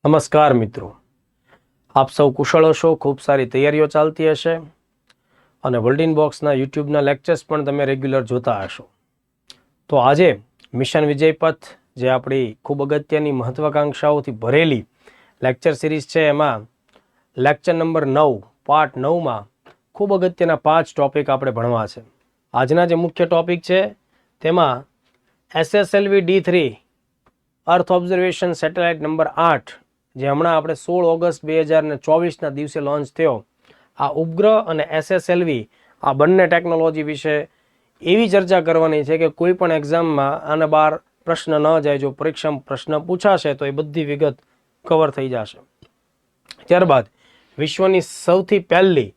નમસ્કાર મિત્રો, આપ સૌ કુશળ હશો, ખૂબ સારી તૈયારીઓ ચાલતી હશે અને વર્લ્ડ ઇન બોક્સના યુટ્યુબના લેક્ચર્સ પણ તમે રેગ્યુલર જોતા હશો. તો આજે મિશન વિજયપથ જે આપણી ખૂબ અગત્યની મહત્વાકાંક્ષાઓથી ભરેલી લેક્ચર સિરીઝ છે, એમાં લેક્ચર નંબર 9 પાર્ટ 9માં ખૂબ અગત્યના 5 ટોપિક આપણે ભણવા છે. આજના જે મુખ્ય ટોપિક છે તેમાં SSLV D3 અર્થ ઓબ્ઝર્વેશન સેટેલાઇટ નંબર 8 જે હમણાં આપણે 16 ઓગસ્ટ 2024ના દિવસે લોન્ચ થયો, આ ઉપગ્રહ અને SSLV આ બંને ટેકનોલોજી વિશે એવી ચર્ચા કરવાની છે કે કોઈ પણ એક્ઝામમાં આના બહાર પ્રશ્ન ન જાય. જો પરીક્ષામાં પ્રશ્ન પૂછાશે તો એ બધી વિગત કવર થઈ જશે. ત્યારબાદ વિશ્વની સૌથી પહેલી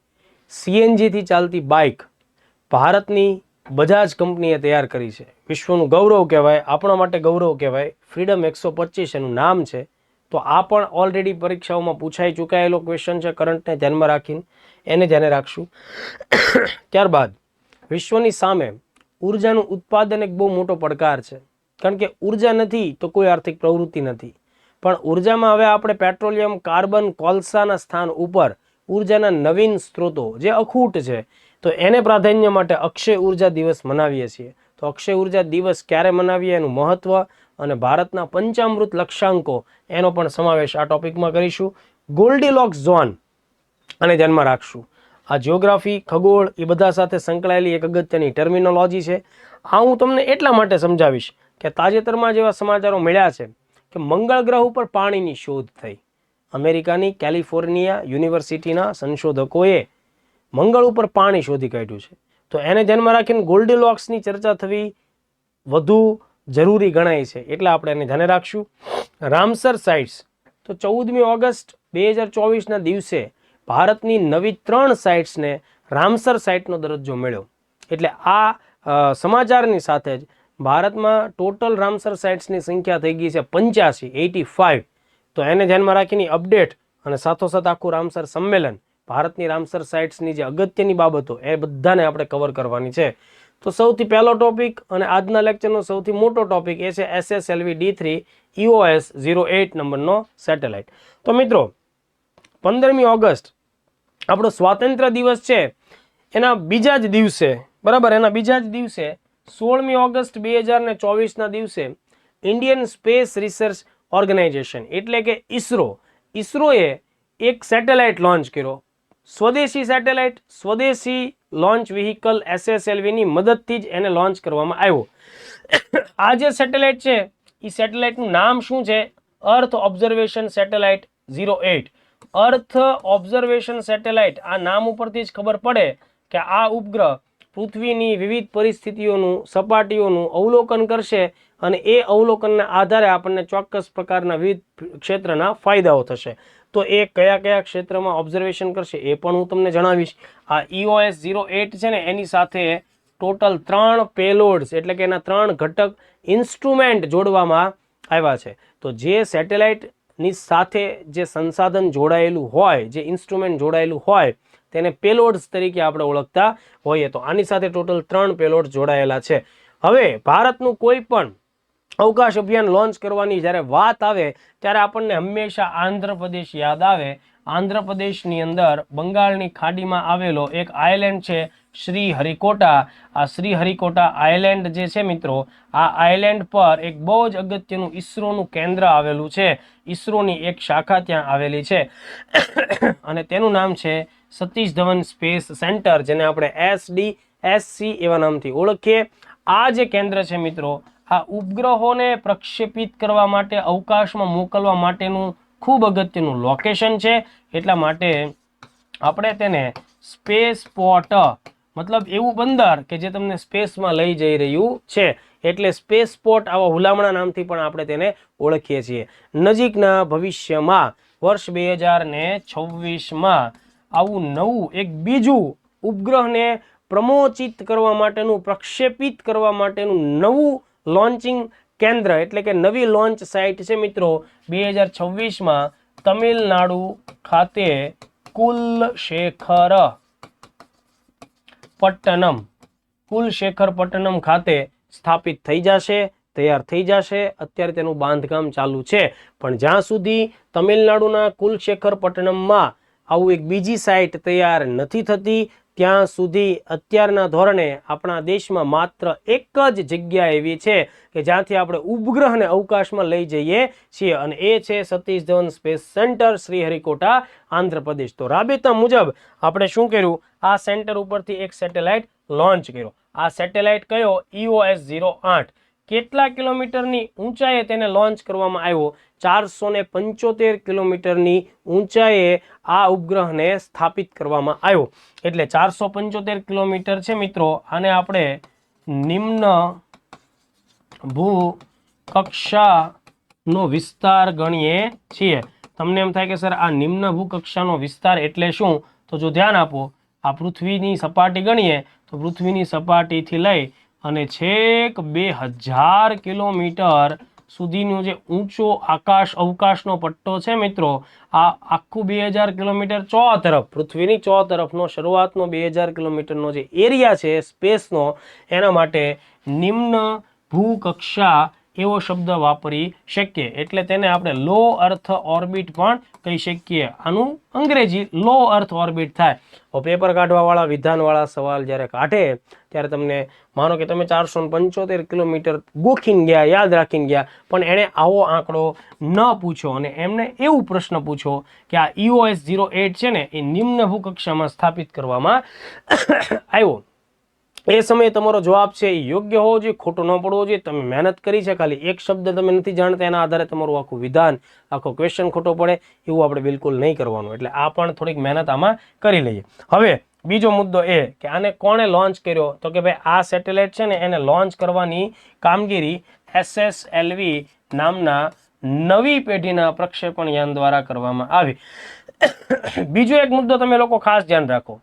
CNGથી ચાલતી બાઇક ભારતની બજાજ કંપનીએ તૈયાર કરી છે. વિશ્વનું ગૌરવ કહેવાય, આપણા માટે ગૌરવ કહેવાય. ફ્રીડમ 125 એનું નામ છે. તો આ પણ ઓલરેડી પરીક્ષાઓમાં પૂછાઈ ચૂકાયેલો ક્વેશ્ચન છે. કરંટને ધ્યાનમાં રાખીને એને ધ્યાને રાખશું. ત્યારબાદ વિશ્વની સામે ઉર્જાનું ઉત્પાદન એક બહુ મોટો પડકાર છે, કારણ કે ઉર્જા નથી તો કોઈ આર્થિક પ્રવૃત્તિ નથી. પણ ઉર્જામાં હવે આપણે પેટ્રોલિયમ, કાર્બન, કોલસાના સ્થાન ઉપર ઉર્જાના નવીન સ્ત્રોતો જે અખૂટ છે, તો એને પ્રાધાન્ય માટે અક્ષય ઉર્જા દિવસ મનાવીએ છીએ. તો અક્ષય ઉર્જા દિવસ ક્યારે મનાવીએ, એનું મહત્વ અને ભારતના પંચામૃત લક્ષ્યાંકો એનો પણ સમાવેશ આ ટોપિકમાં કરીશું. ગોલ્ડીલોક્સ ઝોન અને ધ્યાનમાં રાખશું. આ જિયોગ્રાફી, ખગોળ એ બધા સાથે સંકળાયેલી એક અગત્યની ટર્મિનોલોજી છે. આ હું તમને એટલા માટે સમજાવીશ કે તાજેતરમાં જેવા સમાચારો મળ્યા છે કે મંગળ ગ્રહ ઉપર પાણીની શોધ થઈ. અમેરિકાની કેલિફોર્નિયા યુનિવર્સિટીના સંશોધકોએ મંગળ ઉપર પાણી શોધી કાઢ્યું છે. તો એને ધ્યાનમાં રાખીને ગોલ્ડીલોક્સની ચર્ચા થવી વધુ જરૂરી ગણાય છે, એટલે આપણે એને ધ્યાને રાખશું. રામસર સાઇટ્સ, તો 14મી ઓગસ્ટ 2024ના દિવસે ભારતની નવી 3 સાઇટ્સને રામસર સાઇટનો દરજ્જો મળ્યો. એટલે આ સમાચારની સાથે જ ભારતમાં ટોટલ રામસર સાઇટ્સની સંખ્યા થઈ ગઈ છે 85. તો એને ધ્યાનમાં રાખીને અપડેટ અને સાથોસાથ આખું રામસર સંમેલન, ભારતની રામસર સાઇટ્સની જે અગત્યની બાબતો એ બધાને આપણે કવર કરવાની છે. તો સૌથી પહેલો ટોપિક અને આજના લેક્ચરનો સૌથી મોટો ટોપિક એ છે SSLV D3 EOS 08 નંબરનો સેટેલાઇટ. તો મિત્રો 15મી ઓગસ્ટ આપણો સ્વાતંત્ર્ય દિવસ છે, એના બીજા જ દિવસે, બરાબર, એના બીજા જ દિવસે 16મી ઓગસ્ટ 2024ના દિવસે ઇન્ડિયન સ્પેસ રિસર્ચ ઓર્ગેનાઇઝેશન એટલે કે ઇસરોએ એક સેટેલાઇટ લોન્ચ કર્યો. સ્વદેશી સેટેલાઇટ, સ્વદેશી લોન્ચ વ્હીકલ SSLVની મદદથી જ એને લોન્ચ કરવામાં આવ્યો. આ જે સેટેલાઇટ છે એ સેટેલાઇટનું નામ શું છે? અર્થ ઓબ્ઝર્વેશન સેટેલાઇટ 08. અર્થ ઓબ્ઝર્વેશન સેટેલાઇટ, આ નામ ઉપરથી જ ખબર પડે કે આ ઉપગ્રહ પૃથ્વીની વિવિધ પરિસ્થિતિઓનું, સપાટીઓનું અવલોકન કરશે અને એ અવલોકનના આધારે આપણને ચોક્કસ પ્રકારના વિવિધ ક્ષેત્રના ફાયદાઓ થશે. તો એ કયા કયા ક્ષેત્રમાં ઓબ્ઝર્વેશન કરશે એ પણ હું તમને જણાવીશ. આ EOS 08 છે ને, એની સાથે ટોટલ 3 પેલોડ્સ એટલે કે એના 3 ઘટક ઇન્સ્ટ્રુમેન્ટ જોડવામાં આવ્યા છે. તો જે સેટેલાઇટની સાથે જે સંસાધન જોડાયેલું હોય, જે ઇન્સ્ટ્રુમેન્ટ જોડાયેલું હોય, તેને પેલોડ્સ તરીકે આપણે ઓળખતા હોઈએ. તો આની સાથે ટોટલ 3 પેલોડ્સ જોડાયેલા છે. હવે ભારતનું કોઈ પણ અવકાશ અભિયાન લોન્ચ કરવાની જ્યારે વાત આવે ત્યારે આપણને હંમેશા આંધ્રપ્રદેશ યાદ આવે. આંધ્રપ્રદેશની અંદર બંગાળની ખાડીમાં આવેલો એક આઇલેન્ડ છે શ્રીહરિકોટા. આ શ્રીહરિકોટા આઇલેન્ડ જે છે મિત્રો, આ આઇલેન્ડ પર એક બહુ જ અગત્યનું ઇસરોનું કેન્દ્ર આવેલું છે. ઇસરોની એક શાખા ત્યાં આવેલી છે અને તેનું નામ છે સતીશ ધવન સ્પેસ સેન્ટર, જેને આપણે SDSC એવા નામથી ઓળખીએ. આ જે કેન્દ્ર છે મિત્રો, આ ઉપગ્રહોને પ્રક્ષેપિત કરવા માટે, અવકાશમાં મોકલવા માટેનું ખૂબ અગત્યનું લોકેશન છે. એટલા માટે આપણે તેને સ્પેસ પોર્ટ, મતલબ એવું બંદર કે જે તમને સ્પેસમાં લઈ જઈ રહ્યું છે, એટલે સ્પેસ પોર્ટ આવા હુલામણા નામથી પણ આપણે તેને ઓળખીએ છીએ. નજીકના ભવિષ્યમાં વર્ષ 2026માં આવું નવું એક બીજું ઉપગ્રહને પ્રમોચિત કરવા માટેનું, પ્રક્ષેપિત કરવા માટેનું નવું લોન્ચિંગ કેન્દ્ર એટલે કે નવી લોન્ચ સાઇટ છે મિત્રો, 2026માં તમિલનાડુ ખાતે કુલશેખર પટ્ટનમ ખાતે સ્થાપિત થઈ જશે. તૈયાર થઈ જશે. અત્યારે તેનું બાંધકામ ચાલુ છે, પણ જ્યાં સુધી તમિલનાડુના કુલશેખરપટ્ટનમમાં આવું એક બીજી સાઇટ તૈયાર નથી થતી ત્યાં સુધી અત્યારના ધોરણે આપણા દેશમાં માત્ર એક જ જગ્યા એવી છે કે જ્યાંથી આપણે ઉપગ્રહને અવકાશમાં લઈ જઈએ છીએ, અને એ છે સતીશ ધવન સ્પેસ સેન્ટર, શ્રીહરિકોટા, આંધ્રપ્રદેશ. તો રાબેતા મુજબ આપણે શું કર્યું, આ સેન્ટર ઉપરથી એક સેટેલાઇટ લોન્ચ કર્યો. આ સેટેલાઇટ કયો? EOS-08. કેટલા કિલોમીટરની ઊંચાઈએ તેને લોન્ચ કરવામાં આવ્યો? 475 કિલોમીટરની ઊંચાઈએ આ ઉપગ્રહને સ્થાપિત કરવામાં આવ્યો. એટલે 475 કિલોમીટર છે મિત્રો. આને આપણે નિમ્ન ભૂ કક્ષાનો વિસ્તાર ગણીએ છીએ. તમને એમ થાય કે સર આ નિમ્ન ભૂકક્ષાનો વિસ્તાર એટલે શું? તો જો ધ્યાન આપો, આ પૃથ્વીની સપાટી ગણીએ તો પૃથ્વીની સપાટીથી લઈ અને છેક 2000 કિલોમીટર સુધીનો જે ઊંચો અવકાશનો પટ્ટો છે મિત્રો, આ આખું 2000 કિલોમીટર ચોતરફ, પૃથ્વીની ચોતરફનો શરૂઆતનો 2000 કિલોમીટરનો જે એરિયા છે સ્પેસનો, એના માટે નિમ્ન ભૂકક્ષા એવો શબ્દ વાપરી શકીએ. એટલે તેને આપણે લો અર્થ ઓર્બિટ પણ કહી શકીએ. આનું અંગ્રેજી લો અર્થ ઓર્બિટ થાય. પેપર કાઢવાવાળા, વિધાનવાળા સવાલ જ્યારે કાઢે ત્યારે તમને માનો કે તમે 475 કિલોમીટર ગોખીને ગયા, યાદ રાખીને ગયા, પણ એણે આવો આંકડો ન પૂછો અને એમને એવું પ્રશ્ન પૂછો કે આ EOS-08 છે ને એ નિમ્ન ભૂકક્ષામાં સ્થાપિત કરવામાં આવ્યો. એ સમયે તમારો જવાબ છે એ યોગ્ય હોવો જોઈએ, ખોટો ન પડવો જોઈએ. તમે મહેનત કરી છે, ખાલી એક શબ્દ તમે નથી જાણતા એના આધારે તમારું આખું વિધાન, આખો ક્વેશ્ચન ખોટો પડે એવું આપણે બિલકુલ નહીં કરવાનું. એટલે આ પણ થોડીક મહેનત આમાં કરી લઈએ. હવે બીજો મુદ્દો એ કે આને કોણે લોન્ચ કર્યો? તો કે ભાઈ આ સેટેલાઇટ છે ને એને લોન્ચ કરવાની કામગીરી SSLV નામના નવી પેઢીના પ્રક્ષેપણ યાન દ્વારા કરવામાં આવી. બીજો એક મુદ્દો તમે લોકો ખાસ ધ્યાન રાખો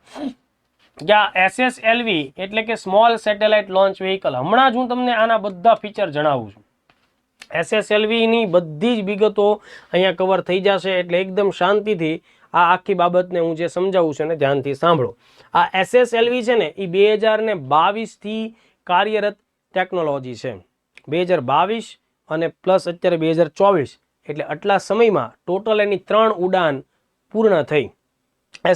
કે આ SSLV એટલે કે સ્મોલ સેટેલાઇટ લોન્ચ વ્હીકલ. હમણાં જ હું તમને આના બધા ફીચર જણાવું છું. SSLV ની બધી જ વિગતો અહીંયા કવર થઈ જશે, એટલે એકદમ શાંતિથી આ આખી બાબતને હું જે સમજાવું છું ને ધ્યાનથી સાંભળો. આ SSLV છે ને એ 2022 થી કાર્યરત ટેકનોલોજી છે. 2022 અને પ્લસ અત્યારે 2024, એટલે આટલા સમયમાં ટોટલ એની 3 ઉડાન પૂર્ણ થઈ.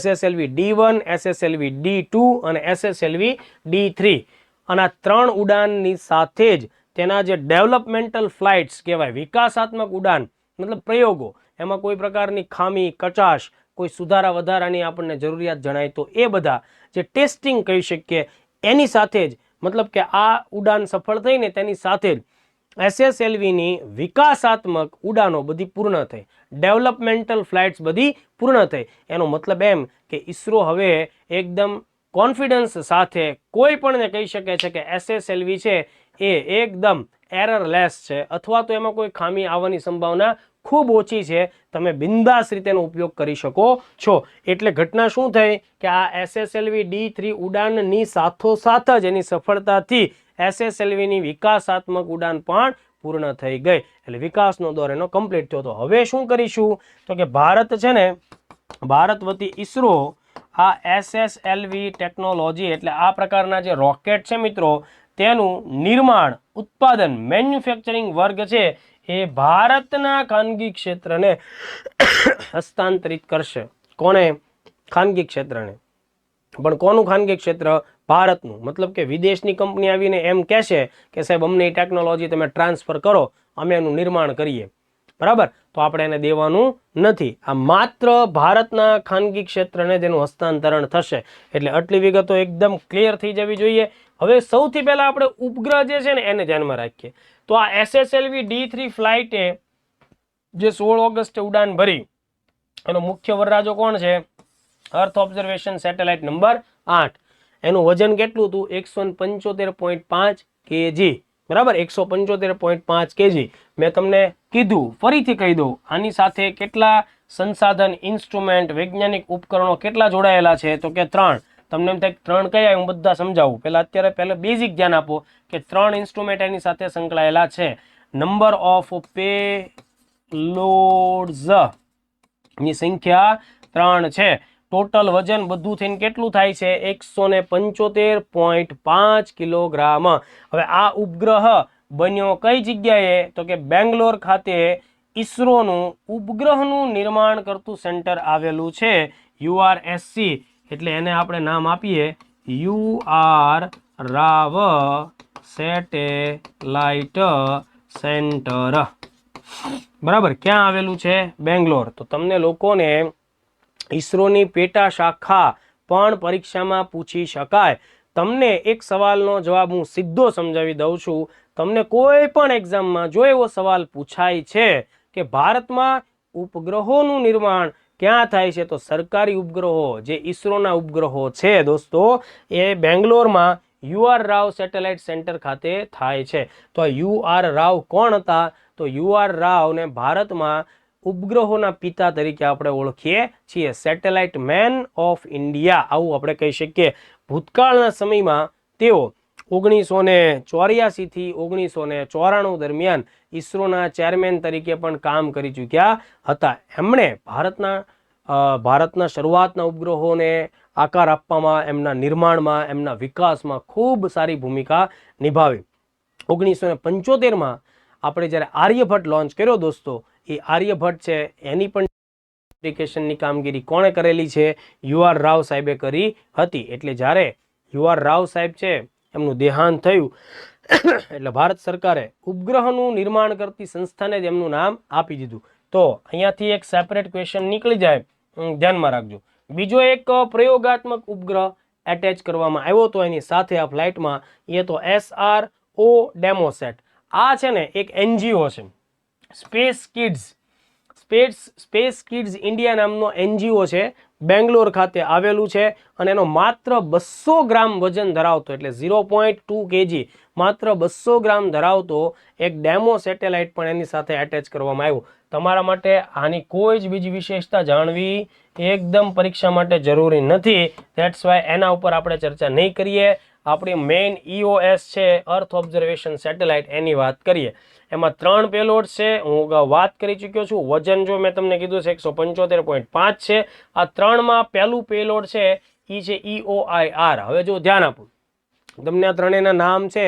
SSLV D1, SSLV D2 અને SSLV D3. અને આ 3 ઉડાનની સાથે જ તેના જે ડેવલપમેન્ટલ ફ્લાઇટ્સ કહેવાય, વિકાસાત્મક ઉડાન, મતલબ પ્રયોગો, એમાં કોઈ પ્રકારની ખામી, કચાશ, કોઈ સુધારા વધારાની આપણને જરૂરિયાત જણાય તો એ બધા જે ટેસ્ટિંગ કહી શકીએ એની સાથે જ, મતલબ કે આ ઉડાન સફળ થઈને તેની સાથે જ SSLVની વિકાસાત્મક ઉડાનો બધી પૂર્ણ થઈ, ડેવલપમેન્ટલ ફ્લાઇટ્સ બધી પૂર્ણ થઈ. એનો મતલબ એમ કે ઈસરો હવે એકદમ કોન્ફિડન્સ સાથે કોઈ પણને કહી શકે છે કે SSLV છે એ એકદમ એરરલેસ છે, અથવા તો એમાં કોઈ ખામી આવવાની સંભાવના ખૂબ ઓછી છે. તમે બિંદાસ રીતે એનો ઉપયોગ કરી શકો છો. એટલે ઘટના શું થઈ કે આ SSLV D3 ઉડાનની સાથોસાથ જ એની સફળતાથી SSLVની વિકાસાત્મક ઉડાન પણ પૂર્ણ થઈ ગઈ. એટલે વિકાસનો દોર એનો કમ્પ્લીટ થયો. તો હવે શું કરીશું તો કે ભારત છે ને, ભારત વતી ઈસરો આ SSLV ટેકનોલોજી એટલે આ પ્રકારના જે રોકેટ છે મિત્રો, તેનું નિર્માણ, ઉત્પાદન, મેન્યુફેક્ચરિંગ વર્ગ છે એ ભારતના ખાનગી ક્ષેત્રને હસ્તાંતરિત કરશે. કોને? ખાનગી ક્ષેત્રને. પણ કોનું ખાનગી ક્ષેત્ર? ભારતનું. મતલબ કે વિદેશની કંપની આવીને એમ કહેશે કે સાહેબ અમને એ ટેકનોલોજી તમે ટ્રાન્સફર કરો, અમે એનું નિર્માણ કરીએ, બરાબર, તો આપણે એને દેવાનું નથી. આ માત્ર ભારતના ખાનગી ક્ષેત્રને તેનું હસ્તાંતરણ થશે. એટલે આટલી વિગતો એકદમ ક્લિયર થઈ જવી જોઈએ. હવે સૌથી પહેલા આપણે ઉપગ્રહ જે છે ને એને ધ્યાનમાં રાખીએ. તો આ SSLV D3 ફ્લાઇટે જે 16 ઓગસ્ટે ઉડાન ભરી, એનો મુખ્ય વરરાજો કોણ છે? અર્થ ઓબ્ઝર્વેશન સેટેલાઇટ નંબર 8. એનું વજન કેટલું હતું? 175.5 kg, બરાબર, 175.5 kg. મેં તમને કીધું, ફરીથી કહી દઉં, આની સાથે કેટલા સંસાધન, ઇન્સ્ટ્રુમેન્ટ, વૈજ્ઞાનિક ઉપકરણો કેટલા જોડાયેલા છે? તો કે 3. તમને એમ થાય 3 કયા? હું બધા સમજાવું. પહેલા બેઝિક ધ્યાન આપો કે 3 ઇન્સ્ટ્રુમેન્ટ એની સાથે સંકળાયેલા છે. નંબર ઓફ પેલોડ્સ ની સંખ્યા 3 છે. ટોટલ વજન બધું થઈને કેટલું થાય છે? 175.5 કિલોગ્રામ. હવે આ ઉપગ્રહ બન્યો કઈ જગ્યાએ? તો કે બેંગ્લોર ખાતે ઈસરોનું ઉપગ્રહનું નિર્માણ કરતું સેન્ટર આવેલું છે URSC, એટલે એને આપણે નામ આપીએ UR રાવ સેટેલાઇટ સેન્ટર. બરાબર, ક્યાં આવેલું છે? બેંગ્લોર. તો તમને લોકોને ઈસરોની પેટા શાખા પણ પરીક્ષામાં પૂછી શકાય. તમને એક સવાલનો જવાબ હું સીધો સમજાવી દઉં છું. તમને કોઈ પણ એક્ઝામમાં જો એવો સવાલ પૂછાય છે કે ભારતમાં ઉપગ્રહોનું નિર્માણ ક્યાં થાય છે, તો સરકારી ઉપગ્રહો જે ઈસરોના ઉપગ્રહો છે દોસ્તો એ બેંગ્લોરમાં UR રાવ સેટેલાઇટ સેન્ટર ખાતે થાય છે. તો UR રાવ કોણ હતા? તો UR રાવને ભારતમાં ઉપગ્રહોના પિતા તરીકે આપણે ઓળખીએ છીએ. સેટેલાઇટ મેન ઓફ ઇન્ડિયા આવું આપણે કહી શકીએ. ભૂતકાળના સમયમાં તેઓ 1984 થી 1994 દરમિયાન ઈસરોના ચેરમેન તરીકે પણ કામ કરી ચૂક્યા હતા. એમણે ભારતના શરૂઆતના ઉપગ્રહોને આકાર આપવામાં, એમના નિર્માણમાં, એમના વિકાસમાં ખૂબ સારી ભૂમિકા નિભાવી. 1975માં આપણે જ્યારે આર્યભટ્ટ લોન્ચ કર્યો દોસ્તો, એ આર્યભટ્ટ છે એની પણ એપ્લિકેશનની કામગીરી કોણે કરેલી છે? UR રાવ સાહેબે કરી હતી. એટલે જ્યારે UR રાવ સાહેબ છે એમનું દેહાંત થયું એટલે ભારત સરકારે ઉપગ્રહનું નિર્માણ કરતી સંસ્થાને જ એમનું નામ આપી દીધું. તો અહીંયાથી એક સેપરેટ ક્વેશ્ચન નીકળી જાય, ધ્યાનમાં રાખજો. બીજો એક પ્રયોગાત્મક ઉપગ્રહ એટેચ કરવામાં આવ્યો હતો એની સાથે આ ફ્લાઇટમાં, એ તો SRO ડેમોસેટ. આ છે ને એક NGO છે, સ્પેસ કિડ્સ ઇન્ડિયા નામનો NGO છે, બેંગ્લોર ખાતે આવેલું છે અને એનો માત્ર 200 ગ્રામ વજન ધરાવતો, એટલે 0.2 kg, માત્ર 200 ગ્રામ ધરાવતો એક ડેમો સેટેલાઇટ પણ એની સાથે એટેચ કરવામાં આવ્યું. તમારા માટે આની કોઈ જ બીજી વિશેષતા જાણવી એકદમ પરીક્ષા માટે જરૂરી નથી. ધેટ્સ વાય એના ઉપર આપણે ચર્ચા નહીં કરીએ. આપણી મેઇન EOS છે, અર્થ ઓબ્ઝર્વેશન સેટેલાઇટ, એની વાત કરીએ. એમાં 3 પેલોડ છે, હું અગાઉ વાત કરી ચૂક્યો છું. વજન જો મેં તમને કીધું છે 175.5 છે. આ 3માં પહેલું પેલોડ છે એ છે EOIR. હવે જો ધ્યાન આપો, તમને આ ત્રણેયના નામ છે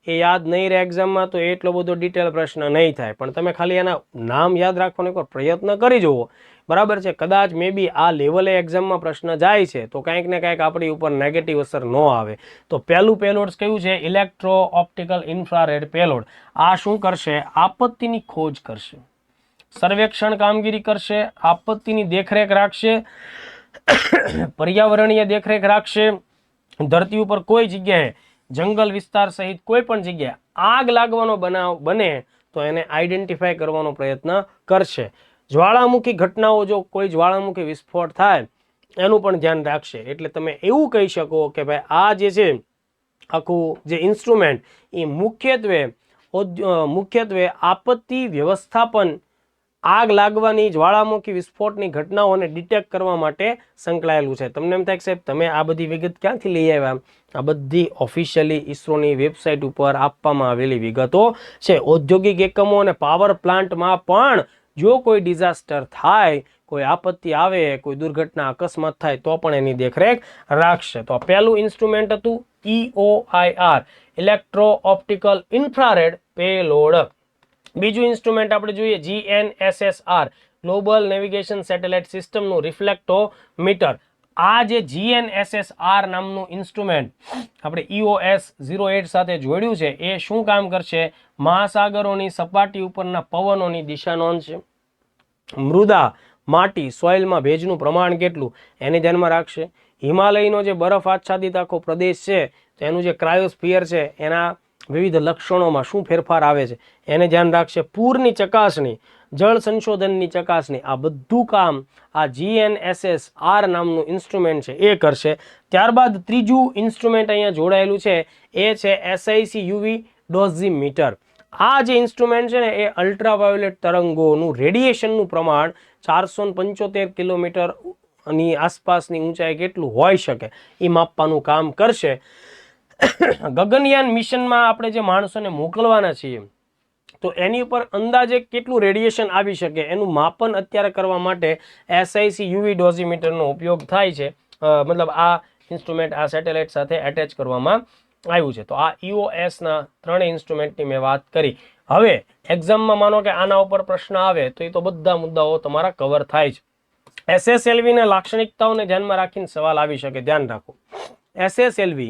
એ યાદ નહીં રહે એક્ઝામમાં તો એટલો બધો ડિટેલ પ્રશ્ન નહીં થાય, પણ તમે ખાલી એના નામ યાદ રાખવાનો એકવાર પ્રયત્ન કરી જુઓ. બરાબર છે, કદાચ મે બી આ લેવલે એક્ઝામમાં પ્રશ્ન જાય છે તો કંઈક ને કંઈક આપણી ઉપર નેગેટિવ અસર ન આવે. તો પહેલું પેલોડ કયું છે? Electro optical infrared payload. આ શું કરશે? આપત્તિની ખોજ કરશે, સર્વેક્ષણ કામગીરી કરશે, આપત્તિની દેખરેખ રાખશે, પર્યાવરણીય દેખરેખ રાખશે. ધરતી ઉપર કોઈ જગ્યાએ, જંગલ વિસ્તાર સહિત કોઈ પણ જગ્યાએ આગ લાગવાનો બનાવ બને તો એને આઈડેન્ટિફાય કરવાનો પ્રયત્ન કરશે. જ્વાળામુખી ઘટનાઓ, જો કોઈ જ્વાળામુખી વિસ્ફોટ થાય એનું પણ ધ્યાન રાખશે. એટલે તમે એવું કહી શકો કે ભાઈ આ જે છે આખું જે ઇન્સ્ટ્રુમેન્ટ એ મુખ્યત્વે આપત્તિ વ્યવસ્થાપન, આગ લાગવાની, જ્વાળામુખી વિસ્ફોટની ઘટનાઓને ડિટેક્ટ કરવા માટે સંકળાયેલું છે. તમને એમ થાય કે સાહેબ તમે આ બધી વિગત ક્યાંથી લઈ આવ્યા? આ બધી ઓફિશિયલી ઈસરોની વેબસાઇટ ઉપર આપવામાં આવેલી વિગતો છે. ઔદ્યોગિક એકમો અને પાવર પ્લાન્ટમાં પણ જો કોઈ ડિઝાસ્ટર થાય, કોઈ આપત્તિ આવે, કોઈ દુર્ઘટના, અકસ્માત થાય તો પણ એની દેખરેખ રાખશે. તો આ પહેલું ઇન્સ્ટ્રુમેન્ટ હતું EOIR, electro optical infrared payload. બીજું ઇન્સ્ટ્રુમેન્ટ આપણે જોઈએ GNSSR, ગ્લોબલ નેવિગેશન સેટેલાઇટ સિસ્ટમનું રિફ્લેક્ટોમીટર. આ જે GNSSR નામનું ઇન્સ્ટ્રુમેન્ટ આપણે EOS 08 સાથે જોડ્યું છે, એ શું કામ કરશે? મહાસાગરોની સપાટી ઉપરના પવનોની દિશા નોંધશે, મૃદા, માટી, સોઇલમાં ભેજનું પ્રમાણ કેટલું એને ધ્યાનમાં રાખશે. હિમાલયનો જે બરફ આચ્છાદિત આખો પ્રદેશ છે તો એનું જે ક્રાયોસ્ફિયર છે એના વિવિધ લક્ષણોમાં શું ફેરફાર આવે છે એને ધ્યાન રાખશે. પૂરની ચકાસણી, જળ સંશોધનની ચકાસણી, આ બધું કામ આ GNSSR નામનું ઇન્સ્ટ્રુમેન્ટ છે એ કરશે. ત્યારબાદ ત્રીજું ઇન્સ્ટ્રુમેન્ટ અહીંયા જોડાયેલું છે એ છે SIC UV ડોઝીમીટર. આ જે ઇન્સ્ટ્રુમેન્ટ છે ને એ અલ્ટ્રાવાયોલેટ તરંગોનું રેડિયેશનનું પ્રમાણ 475 કિલોમીટરની આસપાસની ઊંચાઈ કેટલું હોઈ શકે એ માપવાનું કામ કરશે. ગગનયાન મિશનમાં આપણે જે માણસોને મોકલવાના છીએ તો એની ઉપર અંદાજે કેટલું રેડિયેશન આવી શકે એનું માપન અત્યારે કરવા માટે SIC UV ડોઝીમીટરનો ઉપયોગ થાય છે. મતલબ આ ઇન્સ્ટ્રુમેન્ટ આ સેટેલાઇટ સાથે એટેચ કરવામાં આવ્યું છે. તો આ EOS ના ત્રણેય ઇન્સ્ટ્રુમેન્ટની મેં વાત કરી. હવે એક્ઝામમાં માનો કે આના ઉપર પ્રશ્ન આવે તો એ તો બધા મુદ્દાઓ તમારા કવર થાય છે. SSLV ના લાક્ષણિકતાઓને ધ્યાનમાં રાખીને સવાલ આવી શકે, ધ્યાન રાખો. SSLV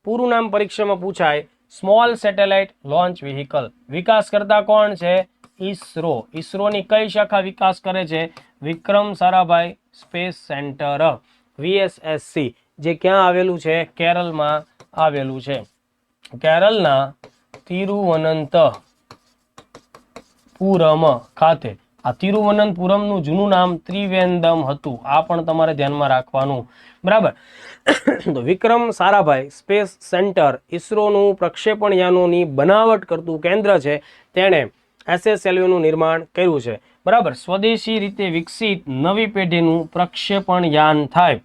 પૂરું નામ પરીક્ષામાં પૂછાય, સ્મોલ સેટેલાઇટ લોન્ચ વ્હીકલ. વિકાસ કરતા કોણ છે? ઈસરો. ઈસરોની કઈ શાખા વિકાસ કરે છે? Vikram Sarabhai space centre VSSC, જે ક્યાં આવેલું છે? કેરળમાં આવેલું છે. કેરળના તિરુવનંતપુરમ ખાતે. આ તિરુવનંતપુરમનું જૂનું નામ ત્રિવેન્દ્રમ હતું. આ પણ તમારે ધ્યાનમાં રાખવાનું, બરાબર. તો વિક્રમ સારાભાઈ સ્પેસ સેન્ટર ઈસરોનું પ્રક્ષેપણ યાનોની બનાવટ કરતું કેન્દ્ર છે. તેણે SSLV નું નિર્માણ કર્યું છે, બરાબર. સ્વદેશી રીતે વિકસિત નવી પેઢીનું પ્રક્ષેપણ યાન થાય.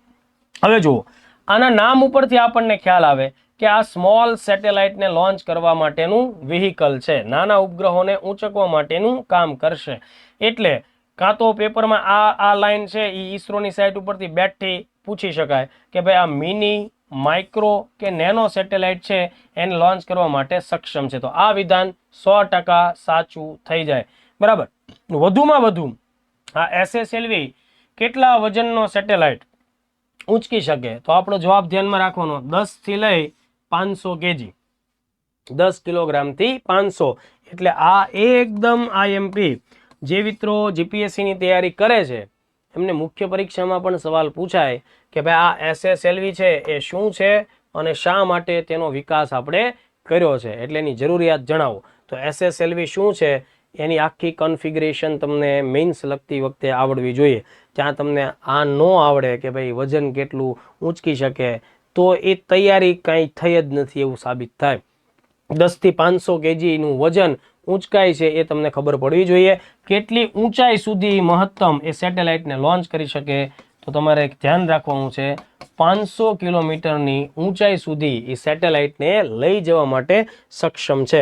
હવે જુઓ, આના નામ ઉપરથી આપણને ખ્યાલ આવે કે આ સ્મોલ સેટેલાઇટને લોન્ચ કરવા માટેનું વ્હીકલ છે. નાના ઉપગ્રહોને ઊંચકવા માટેનું કામ કરશે. એટલે કાં તો પેપરમાં આ લાઈન છે એ ઈસરોની સાઇટ ઉપરથી બેઠી પૂછી શકાય કે ભાઈ આ મિની, માઇક્રો કે નેનો સેટેલાઇટ છે એને લોન્ચ કરવા માટે સક્ષમ છે. તો આ વિધાન 100% સાચું થઈ જાય, બરાબર. વધુમાં વધુ આ SSLV કેટલા વજનનો સેટેલાઇટ ઊંચકી શકે? તો આપણો જવાબ ધ્યાનમાં રાખવાનો, 10 થી લઈ 500 kg, 10 કિલોગ્રામથી 500. એટલે આ એકદમ IMP. જે મિત્રો GPSC ની તૈયારી કરે છે એમને મુખ્ય પરીક્ષામાં પણ સવાલ પૂછાય કે ભાઈ આ SSLV છે એ શું છે અને શા માટે તેનો વિકાસ આપણે કર્યો છે, એટલે એની જરૂરિયાત જણાવો. તો SSLV શું છે એની આખી કન્ફિગરેશન તમને મેઇન્સ લગતી વખતે આવડવી જોઈએ. ત્યાં તમને આ ન આવડે કે ભાઈ વજન કેટલું ઊંચકી શકે તો એ તૈયારી કાંઈ થઈ જ નથી એવું સાબિત થાય. 10 થી 500 kgનું વજન ઊંચકાય છે એ તમને ખબર પડવી જોઈએ. કેટલી ઊંચાઈ સુધી મહત્તમ એ સેટેલાઇટને લોન્ચ કરી શકે? તો તમારે ધ્યાન રાખવાનું છે 500 કિલોમીટરની ઊંચાઈ સુધી એ સેટેલાઇટને લઈ જવા માટે સક્ષમ છે.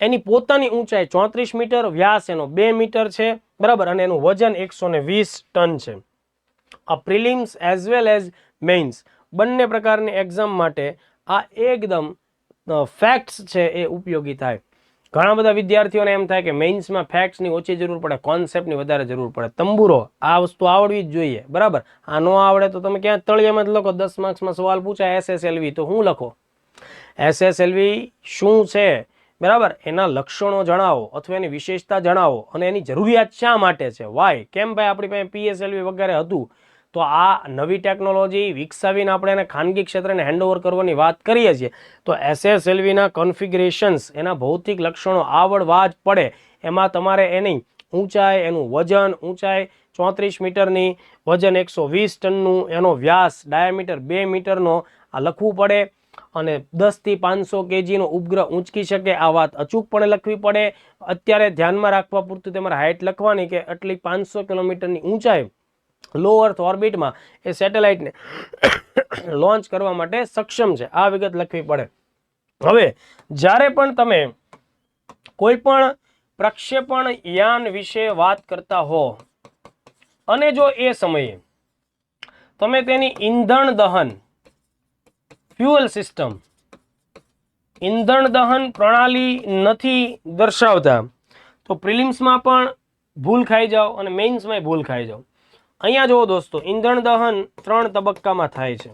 એની પોતાની ઊંચાઈ 34 મીટર, વ્યાસ એનો 2 મીટર છે, બરાબર. અને એનું વજન 120 ટન છે. આ prelims as well as mains બંને પ્રકારની એક્ઝામ માટે આ એકદમ ફેક્ટ્સ છે એ ઉપયોગી થાય. ઘણા બધા વિદ્યાર્થીઓને એમ થાય કે મેઇન્સમાં ફેક્ટ્સની ઓછી જરૂર પડે, કોન્સેપ્ટની વધારે જરૂર પડે. તંબુરો આ વસ્તુ આવડવી જ જોઈએ, બરાબર. આ ન આવડે તો તમે ક્યાં તળિયામાં જ લખો. 10 માર્ક્સમાં સવાલ પૂછાય SSLV તો હું લખો? SSLV શું છે, બરાબર, એના લક્ષણો જણાવો અથવા એની વિશેષતા જણાવો અને એની જરૂરિયાત શા માટે છે, વાય. કેમ ભાઈ આપણી પાસે PSLV વગેરે હતું? તો આ નવી ટેકનોલોજી વિકસાવીને આપણે એને ખાનગી ક્ષેત્રને હેન્ડઓવર કરવાની વાત કરીએ છીએ. તો SSLVના કન્ફિગરેશન્સ, એના ભૌતિક લક્ષણો આવડવા જ પડે. એમાં તમારે એની ઊંચાઈ, એનું વજન, ઊંચાઈ 34 મીટરની, વજન 120 ટનનું, એનો વ્યાસ ડાયામીટર 2 મીટરનો આ લખવું પડે. અને 10 થી 500 kgનો ઉપગ્રહ ઊંચકી શકે આ વાત અચૂકપણે લખવી પડે. અત્યારે ધ્યાનમાં રાખવા પૂરતું તમારે હાઇટ લખવાની કે આટલી 500 કિલોમીટરની ઊંચાઈ લો અર્થ ઓર્બિટમાં એ સેટેલાઇટને લોન્ચ કરવા માટે સક્ષમ છે. આ વિગત લખવી પડે. હવે જ્યારે પણ તમે કોઈ પણ પ્રક્ષેપણ યાન વિશે વાત કરતા હો અને જો એ સમયે તમે તેની ઈંધણ દહન ફ્યુઅલ સિસ્ટમ, ઈંધણ દહન પ્રણાલી નથી દર્શાવતા તો પ્રિલિમ્સમાં પણ ભૂલ ખાઈ જાઓ અને મેઇન્સમાં ભૂલ ખાઈ જાઓ. અહીંયા જુઓ દોસ્તો, ઈંધણ દહન 3 તબક્કામાં થાય છે,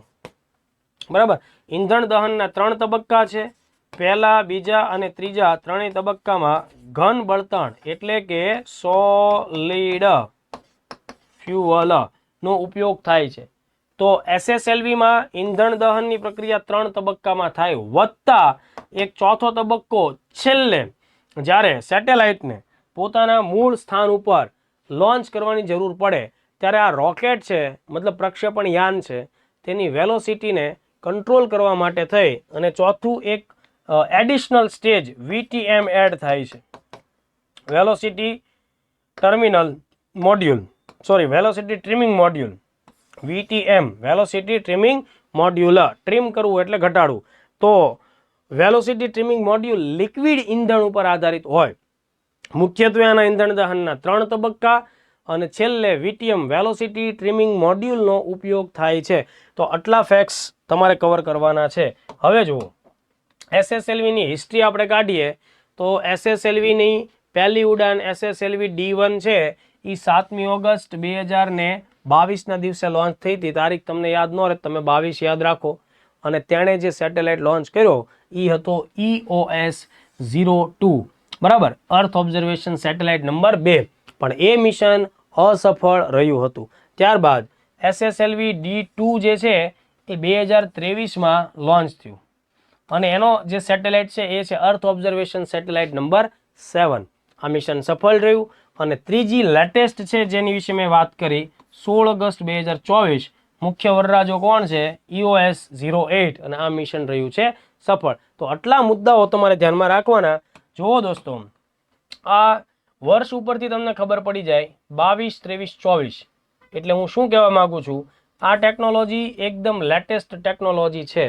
બરાબર. ઈંધણ દહનના 3 તબક્કા છે. પહેલા, બીજા અને ત્રીજા ત્રણેય તબક્કામાં ઘન બળતણ એટલે કે સોલિડ ફ્યુઅલ નો ઉપયોગ થાય છે. તો SSLVમાં ઈંધણ દહનની પ્રક્રિયા 3 તબક્કામાં થાય, વત્તા એક ચોથો તબક્કો છેલ્લે જ્યારે સેટેલાઇટને પોતાના મૂળ સ્થાન ઉપર લોન્ચ કરવાની જરૂર પડે ત્યારે આ રોકેટ છે, મતલબ પ્રક્ષેપણ યાન છે, તેની વેલોસિટીને કંટ્રોલ કરવા માટે થઈ અને ચોથું એક એડિશનલ સ્ટેજ VTM એડ થાય છે. Velocity terminal module, velocity trimming module, VTM, velocity trimming module. Trim કરવું એટલે ઘટાડવું. તો વેલોસિટી ટ્રીમિંગ મોડ્યુલ લિક્વિડ ઈંધણ ઉપર આધારિત હોય. મુખ્યત્વે આના ઈંધણ દહનના 3 તબક્કા, અને છેલ્લે VTM વેલોસિટી ટ્રીમિંગ મોડ્યુલનો ઉપયોગ થાય છે. તો આટલા ફેક્ટ્સ તમારે કવર કરવાના છે. હવે જુઓ SSLVની હિસ્ટ્રી આપણે કાઢીએ તો SSLVની પહેલી ઉડાન SSLV D1 છે એ 7મી ઓગસ્ટ 2022ના દિવસે લોન્ચ થઈ હતી. તારીખ તમને યાદ ન રહે, તમે 22 યાદ રાખો. અને તેણે જે સેટેલાઇટ લોન્ચ કર્યો એ હતો EOS-02, બરાબર, અર્થ ઓબ્ઝર્વેશન સેટેલાઇટ નંબર 2. પણ એ મિશન અસફળ રહ્યું હતું. ત્યારબાદ SSLV D2 જે છે એ 2023માં લોન્ચ થયું અને એનો જે સેટેલાઇટ છે એ છે અર્થ ઓબ્ઝર્વેશન સેટેલાઇટ નંબર 7. આ મિશન સફળ રહ્યું. અને ત્રીજી લેટેસ્ટ છે જેની વિશે મેં વાત કરી 16 ઓગસ્ટ 2024, મુખ્ય વરરાજો કોણ છે? EOS-08, અને આ મિશન રહ્યું છે સફળ. તો આટલા મુદ્દાઓ તમારે ધ્યાનમાં રાખવાના. જુઓ દોસ્તો, આ વર્ષ ઉપરથી તમને ખબર પડી જાય 22, 23, 24 એટલે હું શું કહેવા માંગુ છું, આ ટેકનોલોજી એકદમ લેટેસ્ટ ટેકનોલોજી છે.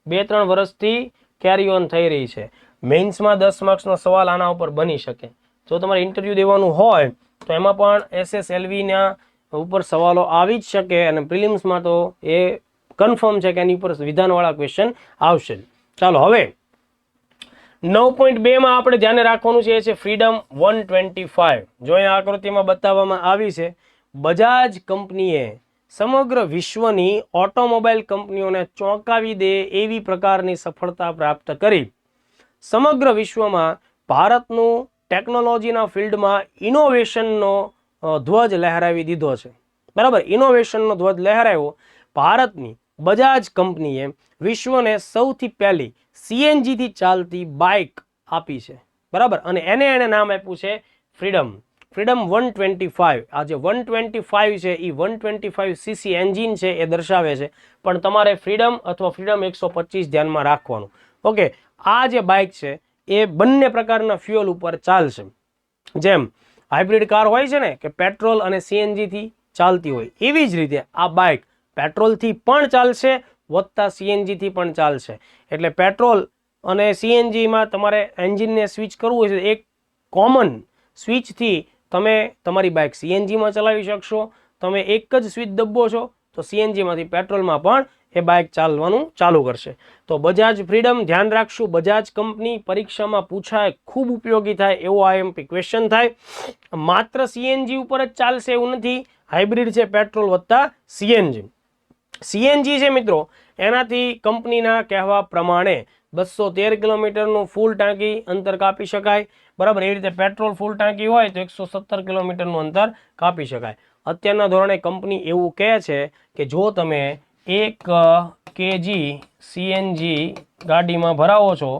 2-3 વર્ષથી કેરી ઓન થઈ રહી છે. મેઇન્સમાં 10 માર્ક્સનો સવાલ આના ઉપર બની શકે. જો તમારે ઇન્ટરવ્યૂ દેવાનું હોય તો એમાં પણ SSLVના ઉપર સવાલો આવી જ શકે અને પ્રિલિમ્સમાં તો એ કન્ફર્મ છે કે એની ઉપર વિધાનવાળા ક્વેશ્ચન આવશે. ચાલો હવે 9.2માં આપણે ધ્યાને રાખવાનું છે એ છે ફ્રીડમ 125. જો અહીંયા આકૃતિમાં બતાવવામાં આવી છે, બજાજ કંપનીએ સમગ્ર વિશ્વની ઓટોમોબાઈલ કંપનીઓને ચોંકાવી દે એવી પ્રકારની સફળતા પ્રાપ્ત કરી. સમગ્ર વિશ્વમાં ભારતનું ટેકનોલોજીના ફિલ્ડમાં ઇનોવેશનનો ધ્વજ લહેરાવી દીધો છે. બરાબર, ઇનોવેશનનો ધ્વજ લહેરાવ્યો. ભારતની બજાજ કંપનીએ વિશ્વને સૌથી પહેલી CNG થી ચાલતી બાઇક આપી છે. બરાબર, અને એને નામ આપ્યું છે ફ્રીડમ 125. આ જે 125 છે એ 125cc એન્જિન છે એ દર્શાવે છે, પણ તમારે ફ્રીડમ અથવા ફ્રીડમ 125 ધ્યાનમાં રાખવાનું. ઓકે, આ જે બાઇક છે એ બંને પ્રકારના ફ્યુઅલ ઉપર ચાલશે. જેમ હાઇબ્રિડ કાર હોય છે ને કે પેટ્રોલ અને CNG થી ચાલતી હોય, એવી જ રીતે આ બાઇક પેટ્રોલથી પણ ચાલશે વત્તા CNG થી પણ ચાલશે. એટલે પેટ્રોલ અને CNGમાં તમારે એન્જિનને સ્વિચ કરવું હોય છે, એક કોમન સ્વિચથી તમે તમારી બાઇક CNGમાં ચલાવી શકશો. તમે એક જ સ્વિચ દબો છો તો CNGમાંથી પેટ્રોલમાં પણ એ બાઇક ચાલવાનું ચાલુ કરશે. તો બજાજ ફ્રીડમ ધ્યાન રાખશું. બજાજ કંપની પરીક્ષામાં પૂછાય, ખૂબ ઉપયોગી થાય એવો IMP ક્વેશ્ચન થાય. માત્ર CNG ઉપર જ ચાલશે એવું નથી, હાઇબ્રિડ છે પેટ્રોલ વત્તા CNG. CNG છે મિત્રો, એનાથી કંપનીના કહેવા પ્રમાણે 213 કિલોમીટરનું ફૂલ ટાંકી અંતર કાપી શકાય. બરાબર, એ રીતે પેટ્રોલ ફૂલ ટાંકી હોય તો 117 કિલોમીટરનું અંતર કાપી શકાય. અત્યારના ધોરણે કંપની એવું કહે છે કે જો તમે 1 kg CNG ગાડીમાં ભરાવો છો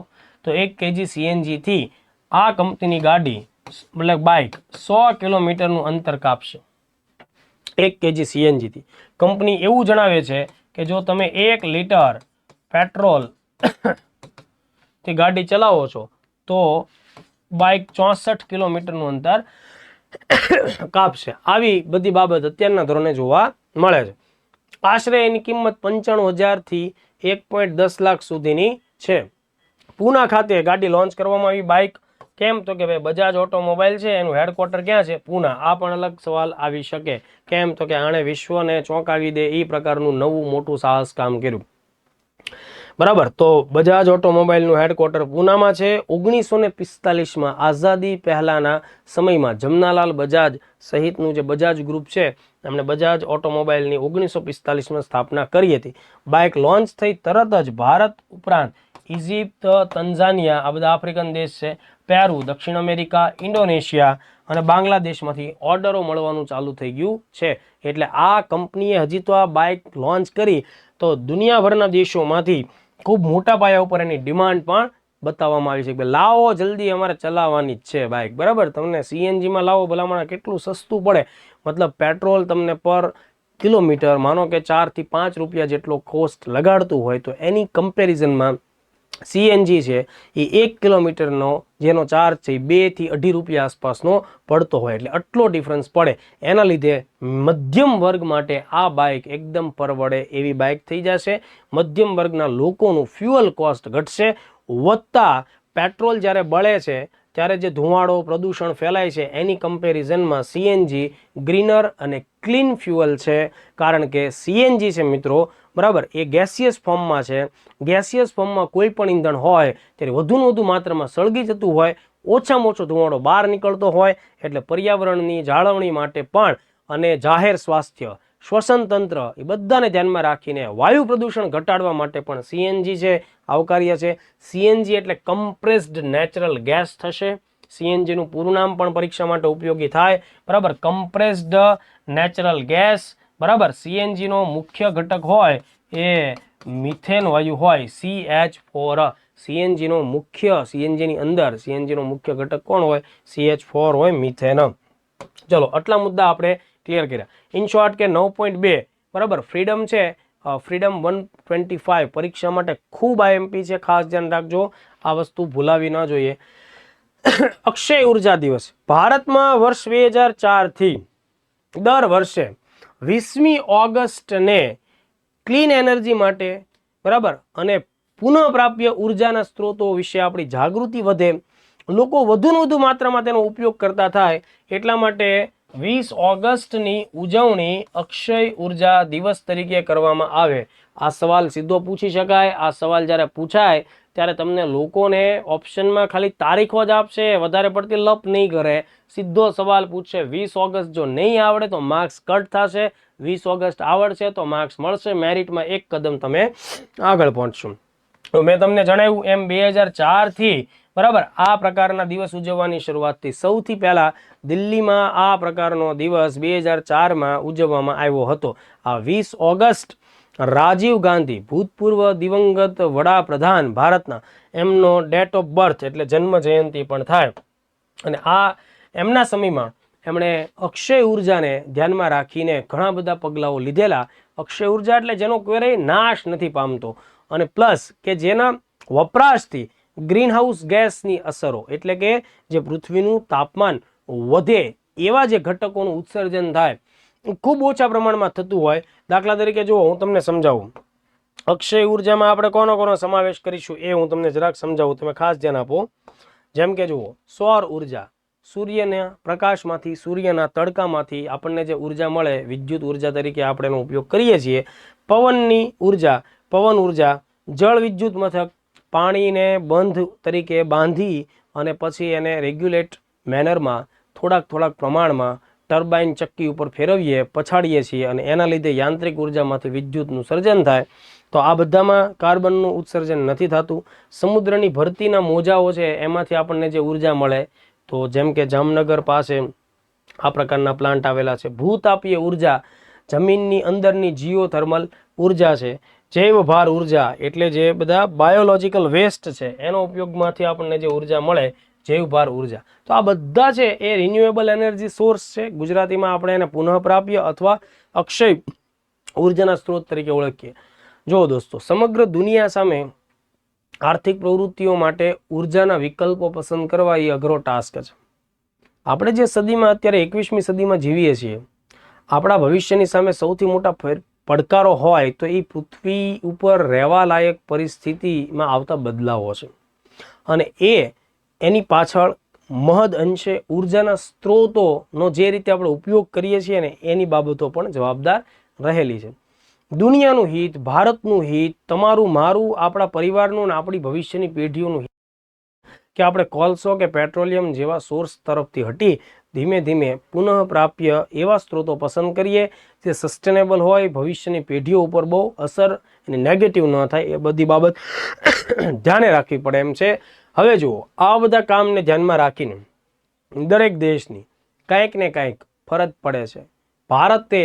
તો 1 kg CNG થી આ કંપનીની ગાડી મતલબ બાઇક 100 કિલોમીટરનું અંતર કાપશે 1 kg CNG થી. કંપની એવું જણાવે છે કે જો તમે 1 લીટર પેટ્રોલ થી ગાડી ચલાવો છો તો બાઇક 64 કિલોમીટરનું અંતર કાપશે. આવી બધી બાબત અત્યારના ધોરણે જોવા મળે છે. આશરે એની કિંમત 95,000 થી 1.10 લાખ સુધીની છે. પૂના ખાતે ગાડી લોન્ચ કરવામાં આવી બાઇક. કેમ તો કે ભાઈ બજાજ ઓટોમોબાઈલ છે એનું હેડક્વાર્ટર ક્યાં છે? પૂના. આ પણ અલગ સવાલ આવી શકે. કેમ તો કે આણે વિશ્વને ચોંકાવી દે એ પ્રકારનું નવું મોટું સાહસ કામ કર્યું. બરાબર, તો બજાજ ઓટોમોબાઈલનું હેડક્વાર્ટર પૂનામાં છે. 1945માં આઝાદી પહેલાના સમયમાં જમનાલાલ બજાજ સહિતનું જે બજાજ ગ્રુપ છે એમણે બજાજ ઓટોમોબાઈલની 1945માં સ્થાપના કરી હતી. બાઇક લોન્ચ થઈ તરત જ ભારત ઉપરાંત ઇજિપ્ત, તંઝાનિયા, આ બધા આફ્રિકન દેશ છે, પેરુ, દક્ષિણ અમેરિકા, ઇન્ડોનેશિયા અને બાંગ્લાદેશમાંથી ઓર્ડરો મળવાનું ચાલુ થઈ ગયું છે. એટલે આ કંપનીએ હજી તો આ બાઇક લોન્ચ કરી તો દુનિયાભરના દેશોમાંથી ખૂબ મોટા પાયા ઉપર એની ડિમાન્ડ પણ બતાવવામાં આવી છે કે લાવો જલ્દી અમારે ચલાવવાની જ છે બાઇક. બરાબર, તમને CNGમાં લાવો ભલામણ કેટલું સસ્તું પડે. મતલબ પેટ્રોલ તમને પર કિલોમીટર માનો કે 4 થી 5 રૂપિયા જેટલો કોસ્ટ લગાડતું હોય તો એની કમ્પેરિઝનમાં CNG છે એ 1 કિલોમીટરનો જેનો ચાર્જ છે 2 થી 2.5 રૂપિયા આસપાસનો પડતો હોય. એટલે આટલો ડિફરન્સ પડે. એના લીધે મધ્યમ વર્ગ માટે આ બાઇક એકદમ પરવડે એવી બાઇક થઈ જશે. મધ્યમ વર્ગના લોકોનું ફ્યુઅલ કોસ્ટ ઘટશે વત્તા પેટ્રોલ જ્યારે બળે છે ત્યારે જે ધુમાડો પ્રદૂષણ ફેલાય છે એની કમ્પેરિઝનમાં સીએનજી ગ્રીનર અને ક્લીન ફ્યુઅલ છે, કારણ કે સીએનજી છે મિત્રો, બરાબર, એ ગેસિયસ ફોર્મમાં છે. ગેસિયસ ફોર્મમાં કોઈ પણ ઈંધણ હોય ત્યારે વધુને વધુ માત્રામાં સળગી જતું હોય, ઓછામાં ઓછો ધુમાડો બહાર નીકળતો હોય, એટલે પર્યાવરણની જાળવણી માટે પણ અને જાહેર સ્વાસ્થ્ય, શ્વસન તંત્ર એ બધાને ધ્યાનમાં રાખીને વાયુ પ્રદૂષણ ઘટાડવા માટે પણ સીએનજી છે આવકાર્ય છે. સીએનજી એટલે કમ્પ્રેસ્ડ નેચરલ ગેસ થશે. સીએનજીનું પૂરું નામ પણ પરીક્ષા માટે ઉપયોગી થાય, બરાબર, કમ્પ્રેસ્ડ નેચરલ ગેસ, બરાબર. સીએનજીનો મુખ્ય ઘટક હોય એ મિથેન વાયુ હોય, CH4. સીએનજીનો મુખ્ય, સીએનજીની અંદર સીએનજીનો મુખ્ય ઘટક કોણ હોય? CH4 હોય, મિથેન. ચલો, આટલા મુદ્દા આપણે ક્લિયર કર્યા. ઇન શોર્ટ કે 9.2, બરાબર, ફ્રીડમ છે, ફ્રીડમ 125 પરીક્ષા માટે ખૂબ આઈએમપી છે, ખાસ ધ્યાન રાખજો, આ વસ્તુ ભૂલાવી ન જોઈએ. અક્ષય ઉર્જા દિવસ ભારતમાં વર્ષ 2004 થી દર વર્ષે 20મી ઓગસ્ટને ક્લીન એનર્જી માટે, બરાબર, અને પુનઃપ્રાપ્ય ઉર્જાના સ્ત્રોતો વિશે આપણી જાગૃતિ વધે, લોકો વધુને વધુ માત્રામાં તેનો ઉપયોગ કરતા થાય, એટલા માટે 20 ઓગસ્ટની ઉજવણી અક્ષય ઉર્જા દિવસ તરીકે કરવામાં આવે. આ સવાલ સીધો પૂછી શકાય. આ સવાલ જ્યારે પૂછાય ત્યારે તમને લોકોને ઓપ્શનમાં ખાલી તારીખો જ આપશે, વધારે પડતી લપ નહીં કરે. સીધો સવાલ પૂછશે. 20 ઓગસ્ટ જો નહીં આવડે તો માર્ક્સ કટ થશે, 20 ઓગસ્ટ આવડશે તો માર્ક્સ મળશે, મેરિટમાં એક કદમ તમે આગળ પહોંચશો. તો મેં તમને જણાવ્યું એમ 2004 થી, બરાબર, આ પ્રકારના દિવસ ઉજવવાની શરૂઆત થઈ. સૌથી પહેલા દિલ્હીમાં આ પ્રકારનો દિવસ 2004માં ઉજવવામાં આવ્યો હતો. આ 20 ઓગસ્ટ રાજીવ ગાંધી, ભૂતપૂર્વ દિવંગત વડાપ્રધાન ભારતના, એમનો ડેટ ઓફ બર્થ એટલે જન્મ જયંતિ પણ થાય. અને આ એમના સમયમાં એમણે અક્ષય ઉર્જાને ધ્યાનમાં રાખીને ઘણા બધા પગલાઓ લીધેલા. અક્ષય ઉર્જા એટલે જેનો ક્યારેય નાશ નથી પામતો, અને પ્લસ કે જેના વપરાશથી ગ્રીનહાઉસ ગેસની અસરો એટલે કે જે પૃથ્વીનું તાપમાન વધે એવા જે ઘટકોનું ઉત્સર્જન થાય ખૂબ ઓછા પ્રમાણમાં થતું હોય. દાખલા તરીકે જુઓ, હું તમને સમજાવું, અક્ષય ઉર્જામાં આપણે કોનો સમાવેશ કરીશું એ હું તમને જરાક સમજાવું, તમે ખાસ ધ્યાન આપો. જેમ કે જુઓ, સૌર ઉર્જા, સૂર્યના પ્રકાશમાંથી, સૂર્યના તડકામાંથી આપણને જે ઉર્જા મળે, વિદ્યુત ઉર્જા તરીકે આપણે એનો ઉપયોગ કરીએ છીએ. પવનની ઉર્જા, પવન ઉર્જા, જળ વિદ્યુત મથક, પાણીને બંધ તરીકે બાંધી અને પછી એને રેગ્યુલેટ મેનરમાં થોડાક પ્રમાણમાં ટર્બાઇન ચક્કી ઉપર ફેરવીએ, પછાડીએ છીએ, અને એના લીધે યાંત્રિક ઉર્જામાંથી વિદ્યુતનું સર્જન થાય. તો આ બધામાં કાર્બનનું ઉત્સર્જન નથી થતું. સમુદ્રની ભરતીના મોજાઓ છે એમાંથી આપણને જે ઉર્જા મળે, તો જેમ કે જામનગર પાસે આ પ્રકારના પ્લાન્ટ આવેલા છે. ભૂતાપીય ઉર્જા, જમીનની અંદરની જીઓથર્મલ ઉર્જા છે. જૈવ ભાર ઉર્જા એટલે જે બધા બાયોલોજિકલ વેસ્ટ છે એનો ઉપયોગમાંથી આપણને જે ઉર્જા મળે, જૈવ ભાર ઉર્જા. તો આ બધા છે એ રિન્યુએબલ એનર્જી સોર્સ છે. ગુજરાતીમાં આપણે એને પુનઃપ્રાપ્ય અથવા અક્ષય ઉર્જાના સ્ત્રોત તરીકે ઓળખીએ. જો દોસ્તો, સમગ્ર દુનિયા સામે આર્થિક પ્રવૃત્તિઓ માટે ઉર્જાના વિકલ્પો પસંદ કરવા એ અઘરો ટાસ્ક છે. આપણે જે સદીમાં અત્યારે 21મી સદીમાં જીવીએ છીએ, આપણા ભવિષ્યની સામે સૌથી મોટા પડકારો હોય તો એ પૃથ્વી ઉપર રહેવા લાયક પરિસ્થિતિમાં આવતા બદલાવો છે. અને એની પાછળ મહદ અંશે ઉર્જાના સ્ત્રોતોનો જે રીતે આપણે ઉપયોગ કરીએ છીએ ને એની બાબતો પણ જવાબદાર રહેલી છે. દુનિયાનું હિત, ભારતનું હિત, તમારું મારું, આપણા પરિવારનું અને આપણી ભવિષ્યની પેઢીઓનું હિત કે આપણે કોલસો કે પેટ્રોલિયમ જેવા સોર્સ તરફથી હટી ધીમે ધીમે પુનઃપ્રાપ્ય એવા સ્ત્રોતો પસંદ કરીએ જે સસ્ટેનેબલ હોય, ભવિષ્યની પેઢીઓ ઉપર બહુ અસર અને નેગેટિવ ન થાય, એ બધી બાબત ધ્યાને રાખવી પડે એમ છે. હવે જુઓ, આ બધા કામને ધ્યાનમાં રાખીને દરેક દેશની કાંઈક ને કાંઈક ફરજ પડે છે. ભારતે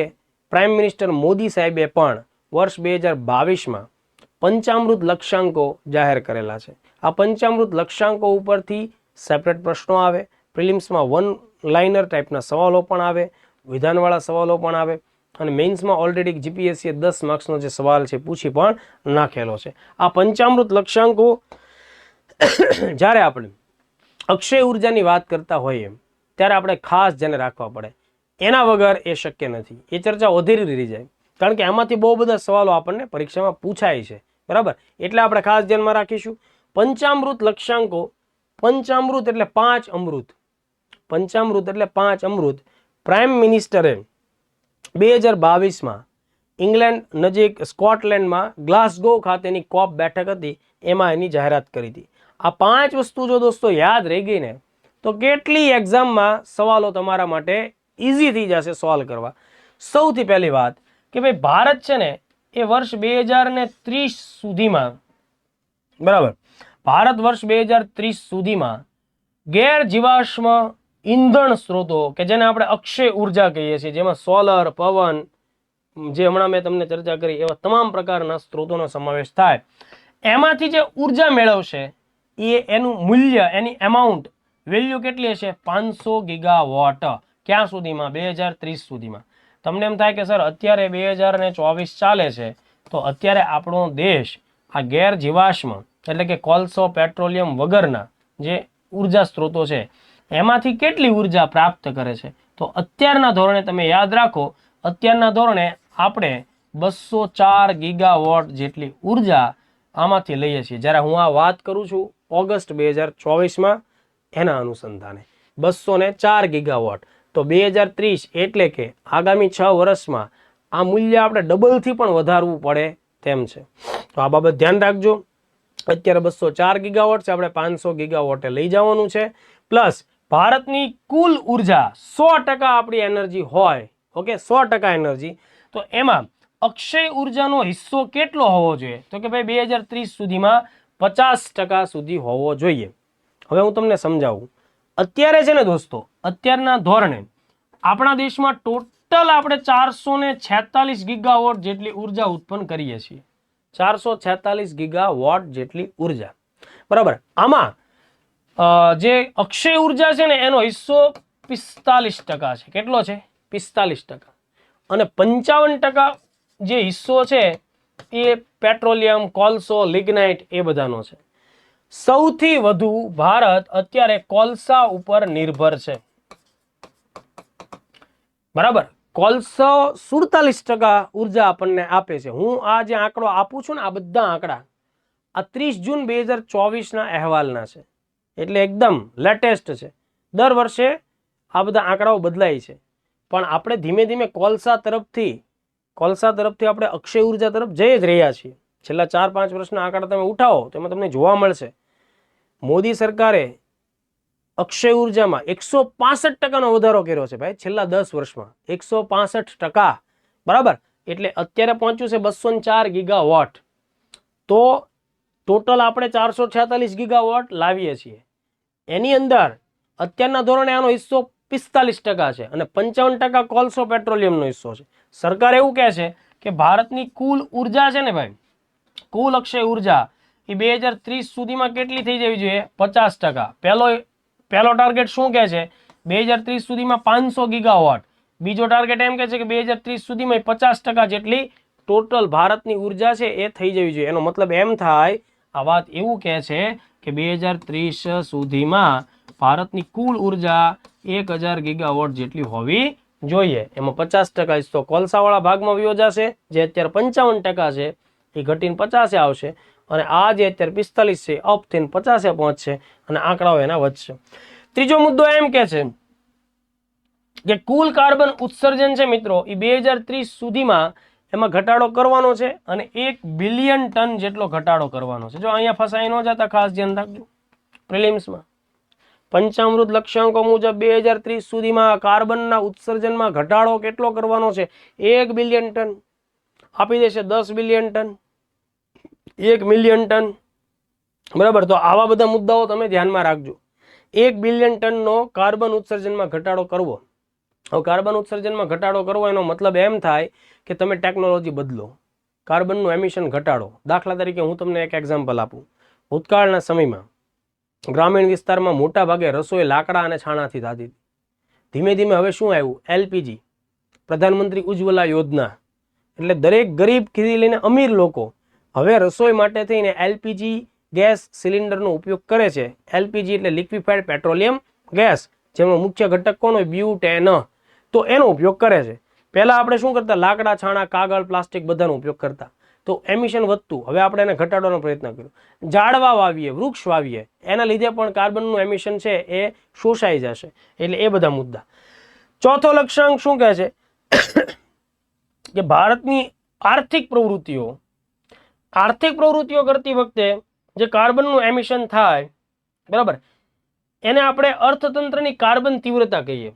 પ્રાઇમ મિનિસ્ટર મોદી સાહેબે પણ વર્ષ 2022માં પંચામૃત લક્ષ્યાંકો જાહેર કરેલા છે. આ પંચામૃત લક્ષ્યાંકો ઉપરથી સેપરેટ પ્રશ્નો આવે, પ્રિલિમ્સમાં વન લાઇનર ટાઈપના સવાલો પણ આવે, વિધાનવાળા સવાલો પણ આવે, અને મેઇન્સમાં ઓલરેડી જીપીએસસીએ 10 માર્ક્સનો જે સવાલ છે પૂછી પણ નાખેલો છે. આ પંચામૃત લક્ષ્યાંકો જ્યારે આપણે અક્ષય ઉર્જાની વાત કરતા હોઈએ ત્યારે આપણે ખાસ ધ્યાન રાખવા પડે. એના વગર એ શક્ય નથી. એ ચર્ચા અધૂરી રહી જાય, કારણ કે આમાંથી બહુ બધા સવાલો આપણને પરીક્ષામાં પૂછાય છે, બરાબર. એટલે આપણે ખાસ ધ્યાનમાં રાખીશું. પંચામૃત લક્ષ્યાંકો પંચામૃત એટલે 5 અમૃત, પંચામૃત એટલે 5 અમૃત પ્રાઇમ મિનિસ્ટરે 2022માં ઇંગ્લેન્ડ નજીક સ્કોટલેન્ડમાં ગ્લાસગો ખાતેની કોપ બેઠક હતી એમાં એની જાહેરાત કરી હતી. આ 5 વસ્તુ જો દોસ્તો યાદ રહી ગઈ ને તો કેટલી એક્ઝામમાં સવાલો તમારા માટે ઇઝી થઈ જશે સોલ્વ કરવા. સૌથી પહેલી વાત કે ભાઈ ભારત છે ને એ વર્ષ 2030 સુધીમાં, બરાબર, ભારત વર્ષ 2030 સુધીમાં ગેર જીવાશ્મ ઈંધણ સ્ત્રોતો કે જેને આપણે અક્ષય ઉર્જા કહીએ છીએ, જેમાં સોલર, પવન, જે હમણાં મેં તમને ચર્ચા કરી એવા તમામ પ્રકારના સ્ત્રોતોનો સમાવેશ થાય, એમાંથી જે ઉર્જા મેળવશે એનું મૂલ્ય, એની એમાઉન્ટ, વેલ્યુ કેટલી હશે? 500 ગીગાવોટ. ક્યાં સુધીમાં? 2030 સુધીમાં. તમને એમ થાય કે સર અત્યારે 2024 ચાલે છે તો અત્યારે આપણો દેશ આ ગેર જીવાશ્મ એટલે કે કોલસો, પેટ્રોલિયમ વગરના જે ઉર્જા સ્ત્રોતો છે એમાંથી કેટલી ઉર્જા પ્રાપ્ત કરે છે? તો અત્યારના ધોરણે તમે યાદ રાખો, અત્યારના ધોરણે આપણે 204 ગીગાવોટ જેટલી ઉર્જા આમાંથી લઈએ છીએ. જ્યારે હું આ વાત કરું છું ઓગસ્ટ 2024માં એના અનુસંધાને 204 ગીગાવોટ. તો 2030 એટલે કે આગામી 6 વર્ષમાં આ મૂલ્ય આપણે ડબલથી પણ વધારવું પડે તેમ છે. તો આ બાબત ધ્યાન રાખજો. અત્યારે 204 ગીગાવોટ છે, આપણે 500 ગીગાવોટે લઈ જવાનું છે. પ્લસ ભારતની કુલ ઉર્જા 100% આપણી એનર્જી હોય, ઓકે, 100% એનર્જી, તો એમાં અક્ષય ઉર્જાનો હિસ્સો કેટલો હોવો જોઈએ? તો કે ભાઈ 2030 સુધીમાં 50% સુધી હોવો જોઈએ. હવે હું તમને સમજાવું. અત્યારે છે ને દોસ્તો, અત્યારના ધોરણે આપણા દેશમાં ટોટલ આપણે 446 ગીગાવોટ જેટલી ઉર્જા ઉત્પન્ન કરીએ છીએ. 446 ગીગાવોટ જેટલી ઉર્જા, બરાબર. આમાં જે અક્ષય ઉર્જા છે ને એનો હિસ્સો 45% છે. કેટલો છે? 45%. અને 55% જે હિસ્સો છે એ પેટ્રોલિયમ, કોલસો, લિગ્નાઇટ એ બધાનો છે. સૌથી વધુ ભારત અત્યારે કોલસા ઉપર નિર્ભર છે, બરાબર. કોલસો 47% ઉર્જા આપણને આપે છે. હું આ જે આંકડો આપું છું ને, આ બધા આંકડા આ 30 જૂન 2024ના અહેવાલના છે, એટલે એકદમ લેટેસ્ટ છે. દર વર્ષે આ બધા આંકડાઓ બદલાય છે, પણ આપણે ધીમે ધીમે કોલસા તરફથી આપણે અક્ષય ઉર્જા તરફ જઈ જ રહ્યા છીએ. છેલ્લા 4-5 વર્ષના આંકડા તમે ઉઠાવો તો એમાં તમને જોવા મળશે મોદી સરકારે અક્ષય ઉર્જામાં 165% વધારો કર્યો છે ભાઈ છેલ્લા 10 વર્ષમાં. 165%, બરાબર. એટલે અત્યારે પહોંચ્યું છે 204 ગીગાવોટ. તો ટોટલ આપણે 446 ગીગાવોટ લાવીએ છીએ. એની અંદર અત્યારના ધોરણે આનો હિસ્સો 45% છે અને 55% કોલસો, પેટ્રોલિયમનો હિસ્સો છે. સરકાર એવું કહે છે કે ભારતની કુલ ઉર્જા છે ને ભાઈ, કુલ અક્ષય ઉર્જા એ 2030 સુધીમાં કેટલી થઈ જવી જોઈએ? 50%. પહેલો ટાર્ગેટ શું કહે છે? 2030 સુધીમાં 500 ગીગાવોટ. બીજો ટાર્ગેટ એમ કહે છે કે 2030 સુધીમાં 50% જેટલી ટોટલ ભારતની ઉર્જા છે એ થઈ જવી જોઈએ. એનો મતલબ એમ થાય, આ વાત એવું કહે છે કે 2030 સુધીમાં ભારતની કુલ ઉર્જા 1000 ગીગાવોટ જેટલી હોવી જોઈએ. એમાં 50% હિસ્સો કોલસાવાળા ભાગમાં વયો જશે, જે અત્યારે 55% છે એ ઘટીને 50 આવશે, અને આ જે અત્યારે 45 છે અપ થઈને 50 પહોંચશે અને આંકડાઓ એના વધશે. ત્રીજો મુદ્દો એમ કે છે કે કુલ કાર્બન ઉત્સર્જન છે મિત્રો એ 2030 સુધીમાં એમાં ઘટાડો કરવાનો છે અને 1 બિલિયન ટન જેટલો ઘટાડો કરવાનો છે. જો અહીંયા ફસાઈ ન જતા ખાસ ધ્યાન રાખજો પ્રિલિમ્સમાં. પંચામૃત લક્ષ્યાંકો મુજબ 2030 સુધીમાં કાર્બનના ઉત્સર્જનમાં ઘટાડો કેટલો કરવાનો છે? 1 બિલિયન ટન. આપી દેશે 10 બિલિયન ટન, 1 મિલિયન ટન, બરાબર. તો આવા બધા મુદ્દાઓ તમે ધ્યાનમાં રાખજો. 1 બિલિયન ટનનો કાર્બન ઉત્સર્જનમાં ઘટાડો કરવો. હવે કાર્બન ઉત્સર્જનમાં ઘટાડો કરવો એનો મતલબ એમ થાય કે તમે ટેકનોલોજી બદલો, કાર્બનનું એમિશન ઘટાડો. દાખલા તરીકે હું તમને એક એક્ઝામ્પલ આપું. ભૂતકાળના સમયમાં ગ્રામીણ વિસ્તારમાં મોટા ભાગે રસોઈ લાકડા અને છાણાથી થતી હતી. ધીમે ધીમે હવે શું આવ્યું? એલપીજી, પ્રધાનમંત્રી ઉજ્જવલા યોજના. એટલે દરેક ગરીબથી લઈને અમીર લોકો હવે રસોઈ માટે થઈને એલપીજી ગેસ સિલિન્ડરનો ઉપયોગ કરે છે. એલપીજી એટલે લિક્વિફાઈડ પેટ્રોલિયમ ગેસ, જેમાં મુખ્ય ઘટક કોણ હોય? બ્યુટેન. તો એનો ઉપયોગ કરે છે. પહેલા આપણે શું કરતા? લાકડા, છાણા, કાગળ, પ્લાસ્ટિક બધાનો ઉપયોગ કરતા. તો એમિશન વધતું. હવે આપણે એને ઘટાડવાનો પ્રયત્ન કર્યો. ઝાડવા વાવીએ, વૃક્ષ વાવીએ, એના લીધે પણ કાર્બનનું એમિશન છે એ શોષાઈ જશે. એટલે એ બધા મુદ્દા. ચોથો લક્ષ્યાંક શું કહે છે કે ભારતની આર્થિક પ્રવૃત્તિઓ કરતી વખતે જે કાર્બનનું એમિશન થાય, બરાબર, એને આપણે અર્થતંત્રની કાર્બન તીવ્રતા કહીએ.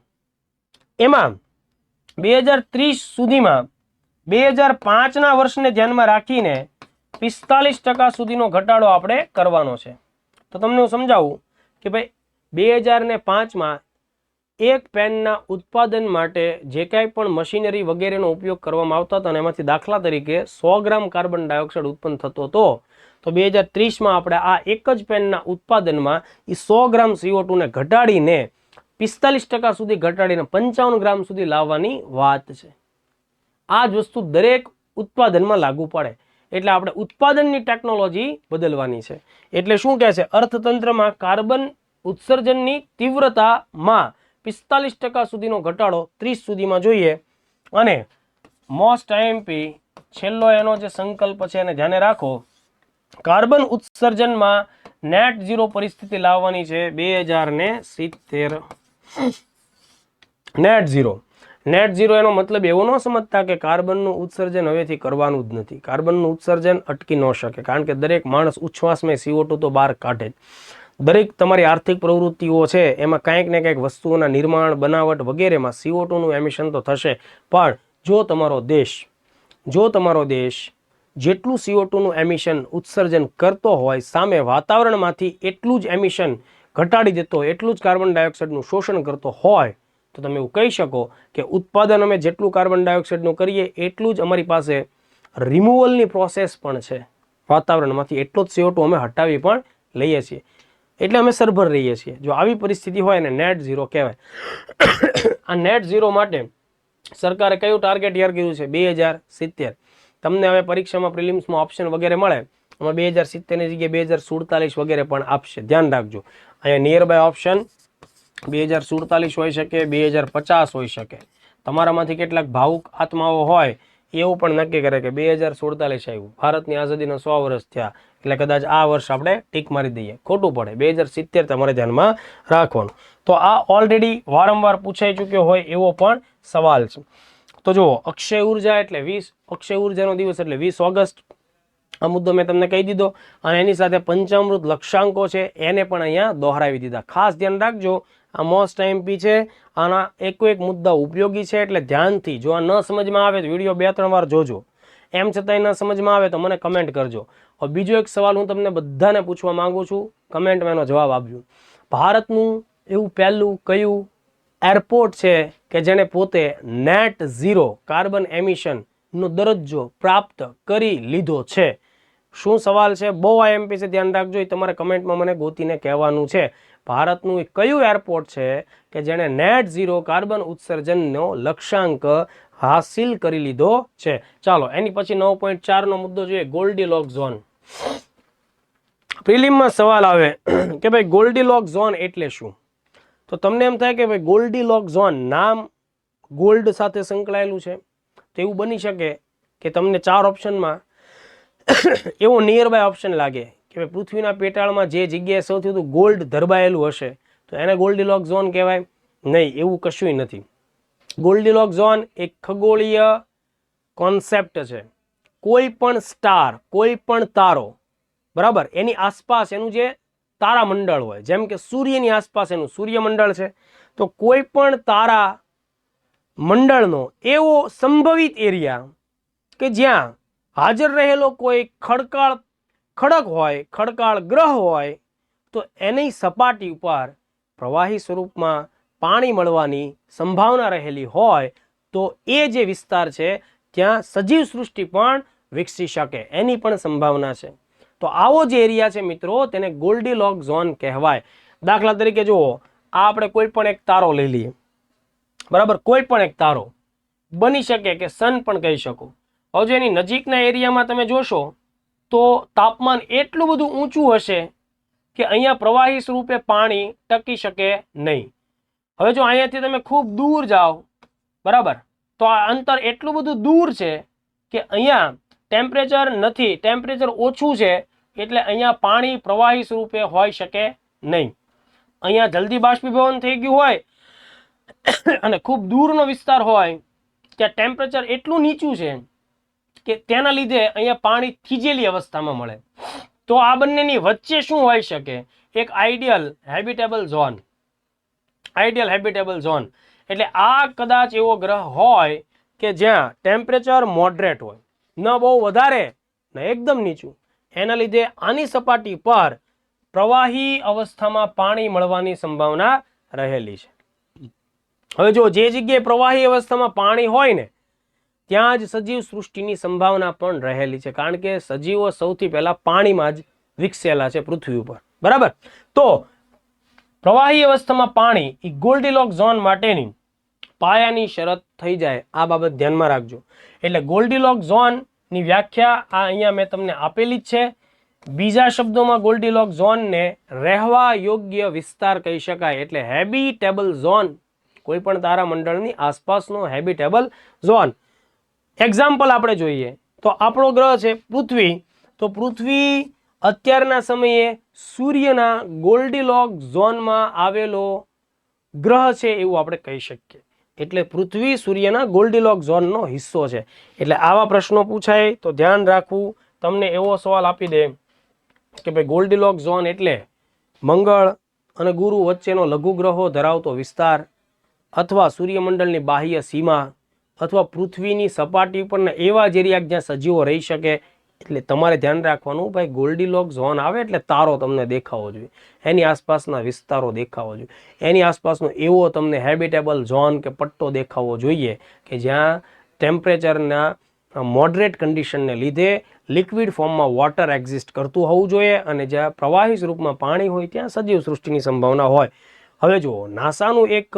એમાં 2030 સુધીમાં 2005ના વર્ષને ધ્યાનમાં રાખીને 45% સુધીનો ઘટાડો આપણે કરવાનો છે. તો તમને હું સમજાવું કે ભાઈ 2005માં એક પેનના ઉત્પાદન માટે જે કાંઈ પણ મશીનરી વગેરેનો ઉપયોગ કરવામાં આવતો હતો અને એમાંથી દાખલા તરીકે 100 ગ્રામ કાર્બન ડાયોક્સાઇડ ઉત્પન્ન થતો હતો, તો 2030માં આપણે આ એક જ પેનના ઉત્પાદનમાં એ 100 ગ્રામ CO2 ને ઘટાડીને 45% સુધી ઘટાડીને 55 ગ્રામ સુધી લાવવાની વાત છે. આ જ વસ્તુ દરેક ઉત્પાદનમાં લાગુ પડે. એટલે આપણે ઉત્પાદનની ટેકનોલોજી બદલવાની છે. એટલે શું કહે છે, અર્થતંત્રમાં કાર્બન ઉત્સર્જનની તીવ્રતામાં 45% સુધીનો ઘટાડો 30 સુધીમાં જોઈએ. અને મોસ્ટ આઈએમપી છેલ્લો એનો જે સંકલ્પ છે એને ધ્યાને રાખો, કાર્બન ઉત્સર્જનમાં નેટ ઝીરો પરિસ્થિતિ લાવવાની છે 2070. નેટ ઝીરો એનો મતલબ એવો ન સમજતા કે કાર્બનનું ઉત્સર્જન હવેથી કરવાનું જ નથી. કાર્બનનું ઉત્સર્જન અટકી ન શકે, કારણ કે દરેક માણસ ઉચ્છ્વાસમાં CO2 તો બહાર કાઢે જ. દરેક તમારી આર્થિક પ્રવૃત્તિઓ છે એમાં કંઈક ને કંઈક વસ્તુઓના નિર્માણ, બનાવટ વગેરેમાં CO2નું એમિશન તો થશે. પણ જો તમારો દેશ જેટલું CO2નું એમિશન ઉત્સર્જન કરતો હોય, સામે વાતાવરણમાંથી એટલું જ એમિશન ઘટાડી દેતો હોય, એટલું જ કાર્બન ડાયોક્સાઇડનું શોષણ કરતો હોય, તો તમે એવું કહી શકો કે ઉત્પાદન અમે જેટલું કાર્બન ડાયોક્સાઇડનું કરીએ એટલું જ અમારી પાસે રિમૂવલની પ્રોસેસ પણ છે. વાતાવરણમાંથી એટલો જ CO2 અમે હટાવી પણ લઈએ છીએ. એટલે અમે સરભર રહીએ છીએ. જો આવી પરિસ્થિતિ હોય ને નેટ ઝીરો કહેવાય. આ નેટ ઝીરો માટે સરકારે કયું ટાર્ગેટ યાર કર્યું છે? 2070. તમને હવે પરીક્ષામાં પ્રિલિમ્સમાં ઓપ્શન વગેરે મળે, એમાં 2070ની જગ્યાએ 2047 વગેરે પણ આપશે. ધ્યાન રાખજો. અહીંયા નિયર બાય ઓપ્શન 2047 હોઈ શકે, 2050 હોઈ શકે. તમારામાંથી કેટલાક ભાવુક આત્માઓ હોય એવું પણ નક્કી કરે કે 2047 આવ્યું, ભારતની આઝાદીના 100 વર્ષ થયા, એટલે કદાચ આ વર્ષ આપણે ટીક મારી દઈએ. ખોટું પડે. 2070 તમારે ધ્યાનમાં રાખવાનું. તો આ ઓલરેડી વારંવાર પૂછાઈ ચૂક્યો હોય એવો પણ સવાલ છે. તો જુઓ, અક્ષય ઉર્જા એટલે અક્ષય ઉર્જાનો દિવસ એટલે 20 ઓગસ્ટ. આ મુદ્દો મેં તમને કહી દીધો. અને એની સાથે પંચામૃત લક્ષ્યાંકો છે એને પણ અહીંયા દોહરાવી દીધા. ખાસ ધ્યાન રાખજો, આ મોસ્ટ આઈએમપી છે. આના એક મુદ્દા ઉપયોગી છે, એટલે ધ્યાનથી. જો આ ન સમજમાં આવે તો વિડીયો 2-3 વાર જોજો. એમ છતાંય ન સમજમાં આવે તો મને કમેન્ટ કરજો. હવે બીજો એક સવાલ હું તમને બધાને પૂછવા માંગુ છું, કમેન્ટમાં એનો જવાબ આપજો. ભારતનું એવું પહેલું કયું એરપોર્ટ છે કે જેણે પોતે નેટ ઝીરો કાર્બન એમિશનનો દરજ્જો પ્રાપ્ત કરી લીધો છે? શું સવાલ છે? બહુ આઈએમપી છે, ધ્યાન રાખજો. એ તમારે કમેન્ટમાં મને ગોતીને કહેવાનું છે. ભારતનું કયું એરપોર્ટ છે કે જેણે નેટ ઝીરો કાર્બન ઉત્સર્જનનો લક્ષ્યાંક હાસિલ કરી લીધો છે? ચાલો, એની પછી 9.4નો મુદ્દો જોઈએ, ગોલ્ડીલોક ઝોન. પ્રિલિમમાં સવાલ આવે કે ભાઈ ગોલ્ડીલોક ઝોન એટલે શું? તો તમને એમ થાય કે ભાઈ ગોલ્ડીલોક ઝોન નામ ગોલ્ડ સાથે સંકળાયેલું છે. તો એવું બની શકે કે તમને 4 ઓપ્શનમાં એવો નિયર બાય ઓપ્શન લાગે કે ભાઈ પૃથ્વીના પેટાળમાં જે જગ્યાએ સૌથી વધુ ગોલ્ડ ધરબાયેલું હશે તો એને ગોલ્ડીલોક ઝોન કહેવાય. નહીં, એવું કશુંય નથી. ગોલ્ડીલોક ઝોન એક ખગોળીય કોન્સેપ્ટ છે. કોઈ પણ સ્ટાર, કોઈ પણ તારો, બરાબર, એની આસપાસ એનું જે તારામંડળ હોય, જેમ કે સૂર્યની આસપાસ એનું સૂર્યમંડળ છે, તો કોઈ પણ તારા મંડળનો એવો સંભવિત એરિયા કે જ્યાં હાજર રહેલો કોઈ ખડક હોય, ખડકાળ ગ્રહ હોય, તો એની સપાટી ઉપર પ્રવાહી સ્વરૂપમાં પાણી મળવાની સંભાવના રહેલી હોય, તો એ જે વિસ્તાર છે ત્યાં સજીવ સૃષ્ટિ પણ વિકસી શકે, એની પણ સંભાવના છે. તો આવો જે એરિયા છે મિત્રો, તેને ગોલ્ડીલોક ઝોન કહેવાય. દાખલા તરીકે જુઓ, આ આપણે કોઈ પણ એક તારો લઈ લઈએ, બરાબર, કોઈ પણ એક તારો બની શકે કે સન પણ કહી શકો. હવે જો એની નજીકના એરિયામાં તમે જોશો તો તાપમાન એટલું બધું ઊંચું હશે કે અહીંયા પ્રવાહી સ્વરૂપે પાણી ટકી શકે નહીં. હવે જો અહીંયાથી તમે ખૂબ દૂર જાઓ, બરાબર, તો આ અંતર એટલું બધું દૂર છે કે અહીંયા ટેમ્પરેચર નથી, ટેમ્પરેચર ઓછું છે, એટલે અહીંયા પાણી પ્રવાહી સ્વરૂપે હોઈ શકે નહીં. અહીંયા જલ્દી બાષ્પીભવન થઈ ગયું હોય અને ખૂબ દૂરનો વિસ્તાર હોય ત્યાં ટેમ્પરેચર એટલું નીચું છે કે તેના લીધે અહીંયા પાણી થીજેલી અવસ્થામાં મળે. તો આ બંનેની વચ્ચે શું હોઈ શકે? એક ideal habitable zone. Ideal habitable zone એટલે આ કદાચ એવો ગ્રહ હોય કે જ્યાં ટેમ્પરેચર મોડરેટ હોય, ન બહુ વધારે ન એકદમ નીચું. એના લીધે આની સપાટી પર પ્રવાહી અવસ્થામાં પાણી મળવાની સંભાવના રહેલી છે. હવે જો જે જગ્યાએ પ્રવાહી અવસ્થામાં પાણી હોય ને ત્યાં જ સજીવ સૃષ્ટિની સંભાવના પણ રહેલી છે, કારણ કે સજીવો સૌથી પહેલા પાણીમાં જ વિકસેલા છે પૃથ્વી ઉપર. બરાબર. તો પ્રવાહી અવસ્થામાં પાણી એ ગોલ્ડીલોક ઝોન માટેની પાયાની શરત થઈ જાય. આ બાબત ધ્યાનમાં રાખજો. એટલે ગોલ્ડીલોક ઝોનની વ્યાખ્યા આ અહીંયા મેં તમને આપેલી જ છે. બીજા શબ્દોમાં ગોલ્ડીલોક ઝોનને રહેવા યોગ્ય વિસ્તાર કહી શકાય. એટલે હેબિટેબલ ઝોન, કોઈ પણ તારામંડળની આસપાસનો હેબિટેબલ ઝોન. એક્ઝામ્પલ આપણે જોઈએ તો આપણો ગ્રહ છે પૃથ્વી. તો પૃથ્વી અત્યારના સમયે સૂર્યના ગોલ્ડીલોક ઝોનમાં આવેલો ગ્રહ છે એવું આપણે કહી શકીએ. એટલે પૃથ્વી સૂર્યના ગોલ્ડીલોક ઝોનનો હિસ્સો છે. એટલે આવા પ્રશ્નો પૂછાય તો ધ્યાન રાખવું. તમને એવો સવાલ આપી દે કે ભાઈ ગોલ્ડીલોક ઝોન એટલે મંગળ અને ગુરુ વચ્ચેનો લઘુગ્રહો ધરાવતો વિસ્તાર, અથવા સૂર્યમંડળની બાહ્ય સીમા, અથવા પૃથ્વીની સપાટી પરના એવા જ એરિયા જ્યાં સજીવો રહી શકે. એટલે તમારે ધ્યાન રાખવાનું ભાઈ ગોલ્ડીલોક ઝોન આવે એટલે તારો તમને દેખાવો જોઈએ, એની આસપાસના વિસ્તારો દેખાવો જોઈએ, એની આસપાસનો એવો તમને હેબિટેબલ ઝોન કે પટ્ટો દેખાવો જોઈએ કે જ્યાં ટેમ્પરેચરના મોડરેટ કન્ડિશનને લીધે લિક્વિડ ફોર્મમાં વોટર એક્ઝિસ્ટ કરતું હોવું જોઈએ, અને જ્યાં પ્રવાહી સ્વરૂપમાં પાણી હોય ત્યાં સજીવ સૃષ્ટિની સંભાવના હોય. હવે જુઓ, નાસાનું એક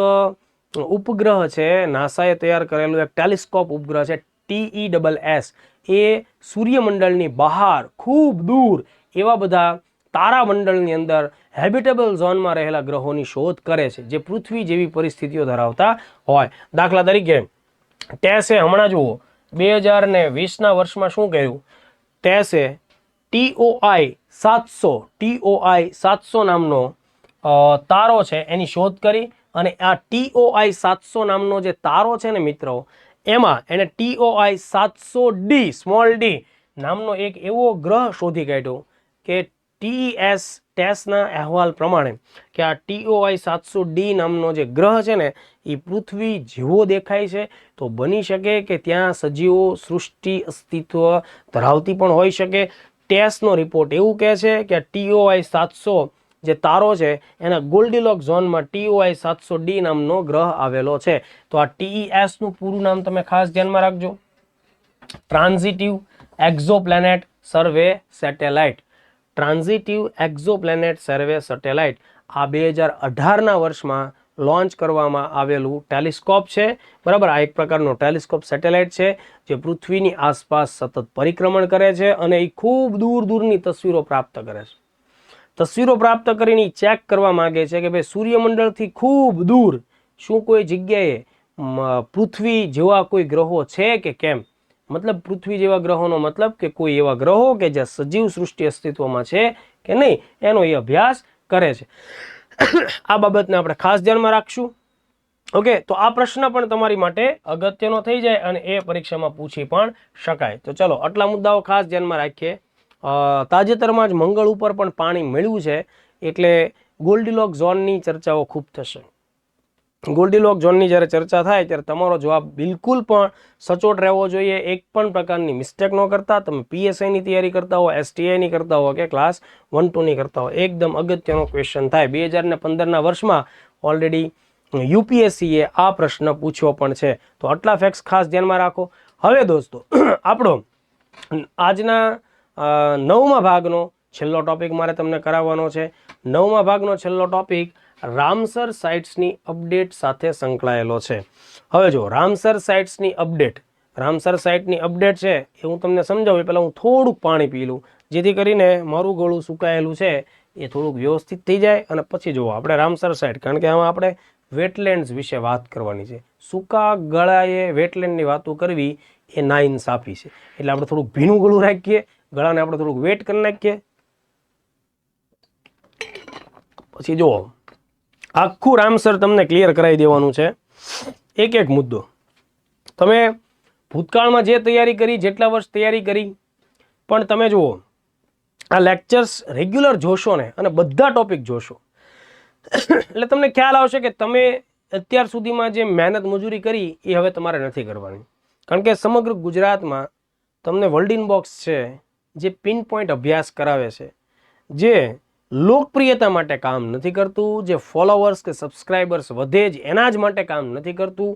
ઉપગ્રહ છે, નાસાએ તૈયાર કરેલું એક ટેલિસ્કોપ ઉપગ્રહ છે TESS. એ સૂર્યમંડળની બહાર ખૂબ દૂર એવા બધા તારામંડળની અંદર હેબિટેબલ ઝોનમાં રહેલા ગ્રહોની શોધ કરે છે જે પૃથ્વી જેવી પરિસ્થિતિઓ ધરાવતા હોય. દાખલા તરીકે ટેસે હમણાં જુઓ 2020ના વર્ષમાં શું કર્યું? ટેસે TOI 700 નામનો તારો છે એની શોધ કરી, અને આ TOI 700 નામનો જે તારો છે ને મિત્રો, એમાં એને TOI 700d સ્મોલ ડી નામનો એક એવો ગ્રહ શોધી કાઢ્યો કે ટેસના અહેવાલ પ્રમાણે કે આ TOI 700d નામનો જે ગ્રહ છે ને એ પૃથ્વી જેવો દેખાય છે. તો બની શકે કે ત્યાં સજીવો સૃષ્ટિ અસ્તિત્વ ધરાવતી પણ હોઈ શકે. ટેસનો રિપોર્ટ એવું કહે છે કે TOI 700 જે તારો છે એના ગોલ્ડીલોક ઝોનમાં TOI 700d નામનો ગ્રહ આવેલો છે. તો આ TESનું પૂરું નામ તમે ખાસ ધ્યાનમાં રાખજો, ટ્રાન્ઝિટિવ એક્ઝોપ્લેનેટ સર્વે સેટેલાઇટ. ટ્રાન્ઝિટિવ એક્ઝોપ્લેનેટ સર્વે સેટેલાઇટ આ 2018ના વર્ષમાં લોન્ચ કરવામાં આવેલું ટેલિસ્કોપ છે. બરાબર. આ એક પ્રકારનો ટેલિસ્કોપ સેટેલાઇટ છે જે પૃથ્વીની આસપાસ સતત પરિક્રમણ કરે છે અને એ ખૂબ દૂર દૂરની તસવીરો પ્રાપ્ત કરે છે. તસવીરો પ્રાપ્ત કરીને ચેક કરવા માંગે છે કે ભાઈ સૂર્યમંડળથી ખૂબ દૂર શું કોઈ જગ્યાએ પૃથ્વી જેવા કોઈ ગ્રહો છે કે કેમ. મતલબ પૃથ્વી જેવા ગ્રહોનો મતલબ કે કોઈ એવા ગ્રહો કે જ્યાં સજીવ સૃષ્ટિ અસ્તિત્વમાં છે કે નહીં, એનો એ અભ્યાસ કરે છે. આ બાબતને આપણે ખાસ ધ્યાનમાં રાખશું. ઓકે, તો આ પ્રશ્ન પણ તમારી માટે અગત્યનો થઈ જાય અને એ પરીક્ષામાં પૂછી પણ શકાય. તો ચલો, આટલા મુદ્દાઓ ખાસ ધ્યાનમાં રાખીએ. તાજેતરમાં જ મંગળ ઉપર પણ પાણી મળ્યું છે, એટલે ગોલ્ડીલોક ઝોનની ચર્ચાઓ ખૂબ થશે. ગોલ્ડીલોક ઝોનની જ્યારે ચર્ચા થાય ત્યારે તમારો જવાબ બિલકુલ પણ સચોટ રહેવો જોઈએ. એક પણ પ્રકારની મિસ્ટેક ન કરતા. તમે PSIની તૈયારી કરતા હો, STIની કરતા હો કે ક્લાસ 1-2ની કરતા હો, એકદમ અગત્યનો ક્વેશ્ચન થાય. 2015ના વર્ષમાં ઓલરેડી UPSCએ આ પ્રશ્ન પૂછ્યો પણ છે. તો આટલા ફેક્ટ્સ ખાસ ધ્યાનમાં રાખો. હવે દોસ્તો, આપણો આજના 9મા ભાગનો છેલ્લો ટોપિક મારે તમને કરાવવાનો છે. 9મા ભાગનો છેલ્લો ટોપિક રામસર સાઇટ્સની અપડેટ સાથે સંકળાયેલો છે. હવે જો રામસર સાઇટ્સની અપડેટ, રામસર સાઇટની અપડેટ છે એ હું તમને સમજાવું પહેલાં હું થોડુંક પાણી પી લઉં, જેથી કરીને મારું ગળું સુકાયેલું છે એ થોડુંક વ્યવસ્થિત થઈ જાય. અને પછી જુઓ આપણે રામસર સાઇટ, કારણ કે આમાં આપણે વેટલેન્ડ્સ વિશે વાત કરવાની છે. સૂકા ગળાએ વેટલેન્ડની વાતો કરવી એ નાઇન્સાફી છે. એટલે આપણે થોડુંક ભીનું ગળું રાખીએ, ગળાને આપણે થોડુંક વેટ કરી નાખીએ. પછી જુઓ, આખું રામસર તમને ક્લિયર કરાવી દેવાનું છે, એક એક મુદ્દો. તમે ભૂતકાળમાં જે તૈયારી કરી, જેટલા વર્ષ તૈયારી કરી, પણ તમે જુઓ આ લેક્ચર્સ રેગ્યુલર જોશો ને અને બધા ટોપિક જોશો એટલે તમને ખ્યાલ આવશે કે તમે અત્યાર સુધીમાં જે મહેનત મજૂરી કરી એ હવે તમારે નથી કરવાની. કારણ કે સમગ્ર ગુજરાતમાં તમને વર્લ્ડ ઇન બોક્સ છે જે પિન પોઈન્ટ અભ્યાસ કરાવે છે, જે લોકપ્રિયતા માટે કામ નથી કરતું, જે ફોલોવર્સ કે સબસ્ક્રાઈબર્સ વધે જ એના જ માટે કામ નથી કરતું.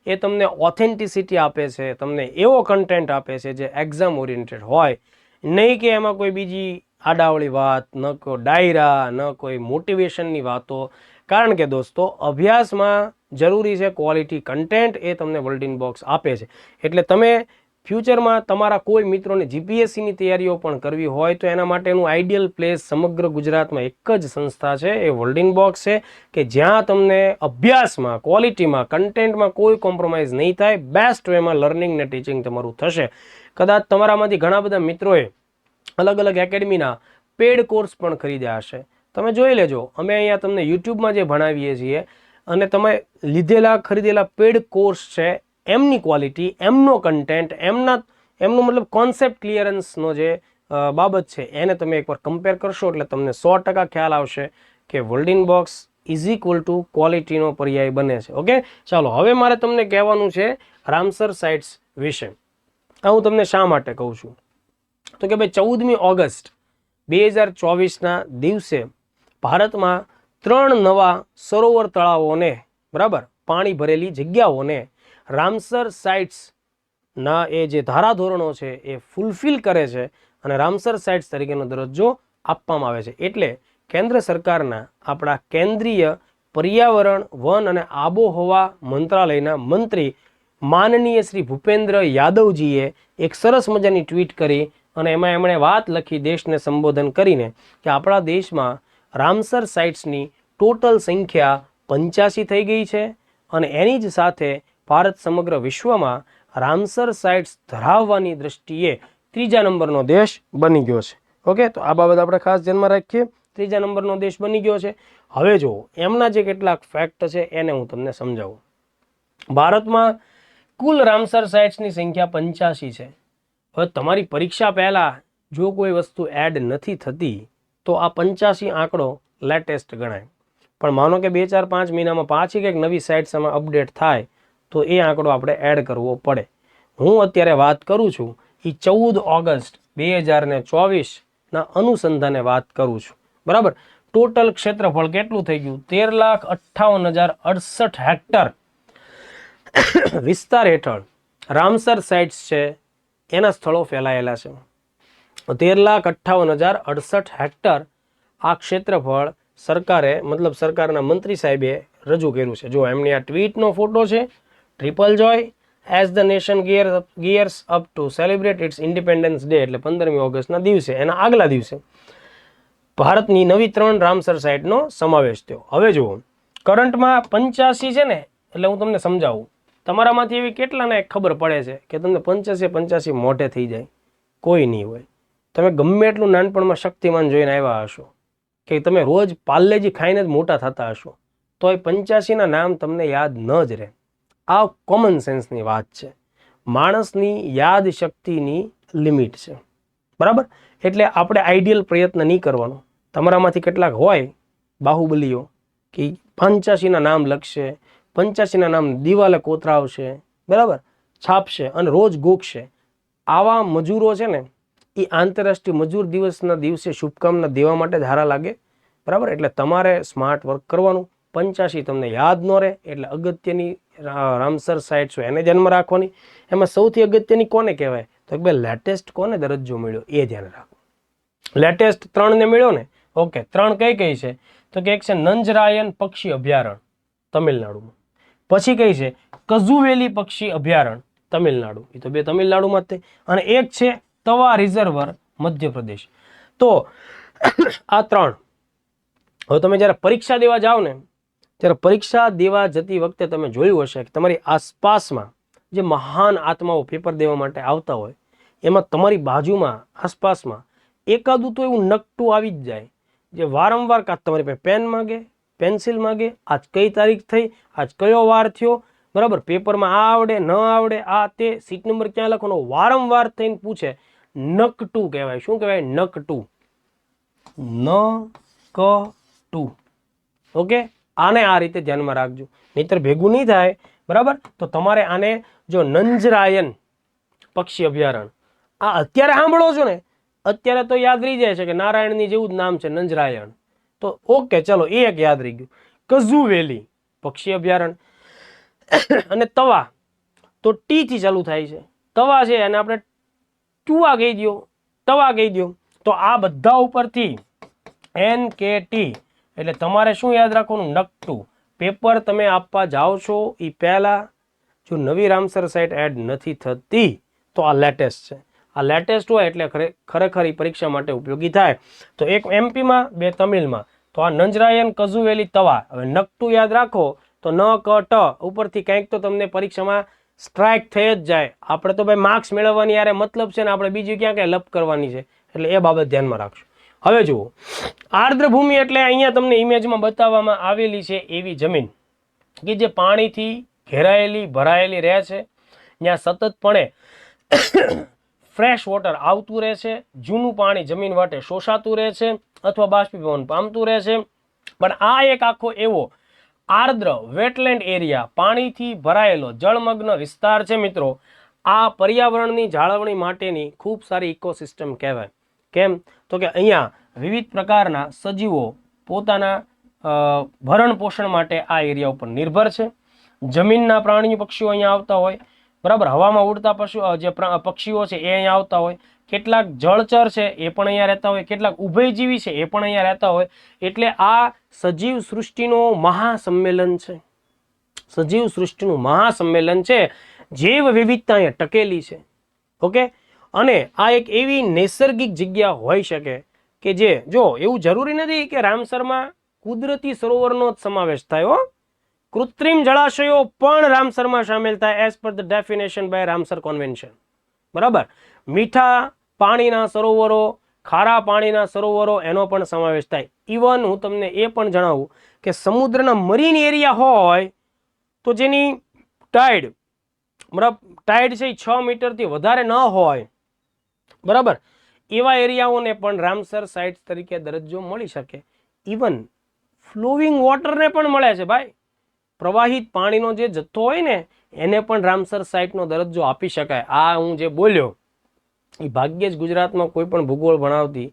એ તમને ઓથેન્ટિસિટી આપે છે, તમને એવો કન્ટેન્ટ આપે છે જે એક્ઝામ ઓરિએન્ટેડ હોય, નહીં કે એમાં કોઈ બીજી આડાવળી વાત, ન કોઈ ડાયરા, ન કોઈ મોટિવેશનની વાતો. કારણ કે દોસ્તો, અભ્યાસમાં જરૂરી છે ક્વોલિટી કન્ટેન્ટ, એ તમને વર્લ્ડ ઇન બોક્સ આપે છે. એટલે તમે ફ્યુચરમાં તમારા કોઈ મિત્રોને જીપીએસસીની તૈયારીઓ પણ કરવી હોય તો એના માટેનું આઈડિયલ પ્લેસ સમગ્ર ગુજરાતમાં એક જ સંસ્થા છે, એ વર્લ્ડ ઇન બોક્સ છે, કે જ્યાં તમને અભ્યાસમાં, ક્વોલિટીમાં, કન્ટેન્ટમાં કોઈ કોમ્પ્રોમાઇઝ નહીં થાય. બેસ્ટ વેમાં લર્નિંગ ને ટીચિંગ તમારું થશે. કદાચ તમારામાંથી ઘણા બધા મિત્રોએ અલગ અલગ એકેડમીના પેડ કોર્સ પણ ખરીદ્યા હશે. તમે જોઈ લેજો, અમે અહીંયા તમને યુટ્યુબમાં જે ભણાવીએ છીએ અને તમે લીધેલા ખરીદેલા પેડ કોર્સ છે, એમની ક્વોલિટી, એમનો કન્ટેન્ટ, એમનું મતલબ કોન્સેપ્ટ ક્લિયરન્સનો જે બાબત છે એને તમે એકવાર કમ્પેર કરશો એટલે તમને 100% ખ્યાલ આવશે કે world in box is equal to ક્વોલિટીનો પર્યાય બને છે. ઓકે, ચાલો હવે મારે તમને કહેવાનું છે રામસર સાઇટ્સ વિશે. આ હું તમને શા માટે કહું છું તો કે ભાઈ 14મી ઓગસ્ટ 2024ના દિવસે ભારતમાં 3 નવા સરોવર તળાવોને, બરાબર, પાણી ભરેલી જગ્યાઓને રામસર સાઇટ્સના એ જે ધારાધોરણો છે એ ફૂલફિલ કરે છે અને રામસર સાઇટ્સ તરીકેનો દરજ્જો આપવામાં આવે છે. એટલે કેન્દ્ર સરકારના આપણા કેન્દ્રીય પર્યાવરણ, વન અને આબોહવા મંત્રાલયના મંત્રી માનનીય શ્રી ભૂપેન્દ્ર યાદવજીએ એક સરસ મજાની ટ્વીટ કરી અને એમાં એમણે વાત લખી, દેશને સંબોધન કરીને, કે આપણા દેશમાં રામસર સાઇટ્સની ટોટલ સંખ્યા 85 થઈ ગઈ છે અને એની જ સાથે ભારત સમગ્ર વિશ્વમાં રામસર સાઇટ્સ ધરાવવાની દ્રષ્ટિએ 3જા નંબરનો દેશ બની ગયો છે. ઓકે, તો આ બાબત આપણે ખાસ ધ્યાનમાં રાખીએ. 3જા નંબરનો દેશ બની ગયો છે. હવે જો એમના જે કેટલાક ફેક્ટ છે એને હું તમને સમજાવું. ભારતમાં કુલ રામસર સાઇટ્સની સંખ્યા 85 છે. હવે તમારી પરીક્ષા પહેલાં જો કોઈ વસ્તુ એડ નથી થતી તો આ 85 આંકડો લેટેસ્ટ ગણાય. પણ માનો કે 2-4-5 મહિનામાં પાછી કંઈક નવી સાઇટ્સ આમાં અપડેટ થાય તો એ આંકડો આપણે એડ કરવો પડે. હું અત્યારે વાત કરું છું એ 14 ઓગસ્ટ 2024ના અનુસંધાને વાત કરું છું, બરાબર. ટોટલ ક્ષેત્રફળ કેટલું થઈ ગયું? 13,58,068 હેક્ટર વિસ્તાર હેઠળ રામસર સાઇટ્સ છે એના સ્થળો ફેલાયેલા છે. 13,58,068 હેક્ટર આ ક્ષેત્રફળ સરકારે, મતલબ સરકારના મંત્રી સાહેબે રજૂ કર્યું છે. જો એમની આ ટ્વીટનો ફોટો છે. Triple joy as the nation gears up to celebrate its independence day, એટલે 15મી ઓગસ્ટના દિવસે, એના આગલા દિવસે ભારતની નવી 3 રામસર સાઇટનો સમાવેશ થયો. હવે જુઓ, કરંટમાં 85 છે ને, એટલે હું તમને સમજાવું. તમારામાંથી એવી કેટલાને ખબર પડે છે કે તમને 85 મોઢે થઈ જાય? કોઈ નહીં હોય. તમે ગમે એટલું નાનપણમાં શક્તિમાન જોઈને આવ્યા હશો, કે તમે રોજ પાર્લેજી ખાઈને જ મોટા થતા હશો, તો એ 85ના નામ તમને યાદ ન જ રહે. આ કોમન સેન્સની વાત છે. માણસની યાદ શક્તિની લિમિટ છે, બરાબર. એટલે આપણે આઈડિયલ પ્રયત્ન નહીં કરવાનો. તમારામાંથી કેટલાક હોય બાહુબલીઓ કે 85ના નામ લખશે, 85ના નામ દિવાલે કોતરાવશે, બરાબર, છાપશે અને રોજ ગોખશે. આવા મજૂરો છે ને એ આંતરરાષ્ટ્રીય મજૂર દિવસના દિવસે શુભકામના દેવા માટે જ હારા લાગે, બરાબર. એટલે તમારે સ્માર્ટ વર્ક કરવાનું. 85 તમને યાદ ન રહે એટલે અગત્યની રામસર સાઇટ્સ હોય એને ધ્યાનમાં રાખવાની. એમાં સૌથી અગત્યની કોને કહેવાય તો કે ભાઈ લેટેસ્ટ કોને દરજ્જો મળ્યો એ ધ્યાન રાખો. લેટેસ્ટ 3ને મળ્યો ને. ઓકે, 3 કઈ કઈ છે તો કે એક છે નંજરાયન પક્ષી અભયારણ્ય તમિલનાડુમાં, પછી કઈ છે કઝુવેલી પક્ષી અભયારણ્ય તમિલનાડુ, એ તો 2 તમિલનાડુમાં જ થાય, અને એક છે તવા રિઝર્વર મધ્યપ્રદેશ. તો આ 3. હવે તમે જ્યારે પરીક્ષા દેવા જાઓ ને, ત્યારે પરીક્ષા દેવા જતી વખતે તમે જોયું હશે કે તમારી આસપાસમાં જે મહાન આત્માઓ પેપર દેવા માટે આવતા હોય એમાં તમારી બાજુમાં આસપાસમાં એકાદું તો એવું નકટું આવી જ જાય જે વારંવાર કાં તમારી પાસે પેન માગે, પેન્સિલ માગે, આજ કઈ તારીખ થઈ, આજ કયો વાર થયો, બરાબર, પેપરમાં આ આવડે ન આવડે, આ તે સીટ નંબર ક્યાં લખવાનો, વારંવાર થઈને પૂછે. નકટું કહેવાય. શું કહેવાય? નકટું. ન-ક-ટુ. ઓકે, આને આ રીતે ધ્યાનમાં રાખજો, નહીતર ભેગું નહીં થાય. બરાબર, તો તમારે આને જો નંજરાયન પક્ષી અભયારણ્ય આ અત્યારે સાંભળો છો ને, અત્યારે તો યાદ રહી જાય છે કે નારાયણની જેવું જ નામ છે નંજરાયણ. તો ઓકે, ચલો એ એક યાદ રહી ગયું. કઝુવેલી પક્ષી અભયારણ્ય. અને તવા તો ટી થી ચાલુ થાય છે. તવા છે અને આપણે ટુવા કહી દો, તવા કહી દો. તો આ બધા ઉપરથી NKT એટલે તમારે શું યાદ રાખવાનું? નકટું. પેપર તમે આપવા જાઓ છો એ પહેલા જો નવી રામસર સાઇટ એડ નથી થતી તો આ લેટેસ્ટ છે. આ લેટેસ્ટ હોય એટલે ખરેખર એ પરીક્ષા માટે ઉપયોગી થાય. તો એક એમપીમાં, બે તમિલમાં. તો આ નંજરાયન, કઝુવેલી, તવા. હવે નકટું યાદ રાખો તો ન ક ટ ઉપરથી કંઈક તો તમને પરીક્ષામાં સ્ટ્રાઇક થઈ જ જાય. આપણે તો ભાઈ માર્ક્સ મેળવવાની યારે મતલબ છે ને, આપણે બીજું ક્યાં ક્યાં લપ કરવાની છે, એટલે એ બાબત ધ્યાનમાં રાખજો. હવે જુઓ, આર્દ્રભૂમિ એટલે અહીંયા તમને ઇમેજમાં બતાવવામાં આવેલી છે એવી જમીન કે જે પાણીથી ઘેરાયેલી ભરાયેલી રહે છે, ત્યાં સતતપણે ફ્રેશ વોટર આવતું રહે છે, જૂનું પાણી જમીન વાટે શોષાતું રહે છે અથવા બાષ્પીભવન પામતું રહે છે. પણ આ એક આખો એવો આર્દ્ર વેટલેન્ડ એરિયા, પાણીથી ભરાયેલો જળમગ્ન વિસ્તાર છે મિત્રો. આ પર્યાવરણની જાળવણી માટેની ખૂબ સારી ઇકોસિસ્ટમ કહેવાય. કેમ? તો કે અહીંયા વિવિધ પ્રકારના સજીવો પોતાના ભરણ પોષણ માટે આ એરિયા ઉપર નિર્ભર છે. જમીનના પ્રાણીઓ પક્ષીઓ અહીંયા આવતા હોય, બરાબર, હવામાં ઉડતા પક્ષીઓ છે એ અહીંયા આવતા હોય, કેટલાક જળચર છે એ પણ અહીંયા રહેતા હોય, કેટલાક ઉભયજીવી છે એ પણ અહીંયા રહેતા હોય. એટલે આ સજીવ સૃષ્ટિનો મહાસંમેલન છે. સજીવ સૃષ્ટિનું મહાસંમેલન છે. જૈવ વિવિધતા અહીંયા ટકેલી છે. ઓકે, અને આ એક એવી નૈસર્ગિક જગ્યા હોઈ શકે કે જે, જો એવું જરૂરી નથી કે રામસરમાં કુદરતી સરોવરનો જ સમાવેશ થાય હો, કૃત્રિમ જળાશયો પણ રામસરમાં સામેલ થાય as per the definition by Ramsar convention. બરાબર, મીઠા પાણીના સરોવરો, ખારા પાણીના સરોવરો એનો પણ સમાવેશ થાય. ઇવન હું તમને એ પણ જણાવું કે સમુદ્રના મરીન એરિયા હોય તો જેની ટાઈડ, બરાબર, ટાઈડ છે 6 મીટરથી વધારે ન હોય, બરાબર, એવા એરિયાઓને પણ રામસર સાઇટ્સ તરીકે દરજ્જો મળી શકે. ઇવન ફ્લોવિંગ વોટરને પણ મળે છે ભાઈ. પ્રવાહિત પાણીનો જે જથ્થો હોય ને એને પણ રામસર સાઇટનો દરજ્જો આપી શકાય. આ હું જે બોલ્યો એ ભાગ્યે જ ગુજરાતમાં કોઈ પણ ભૂગોળ ભણાવતી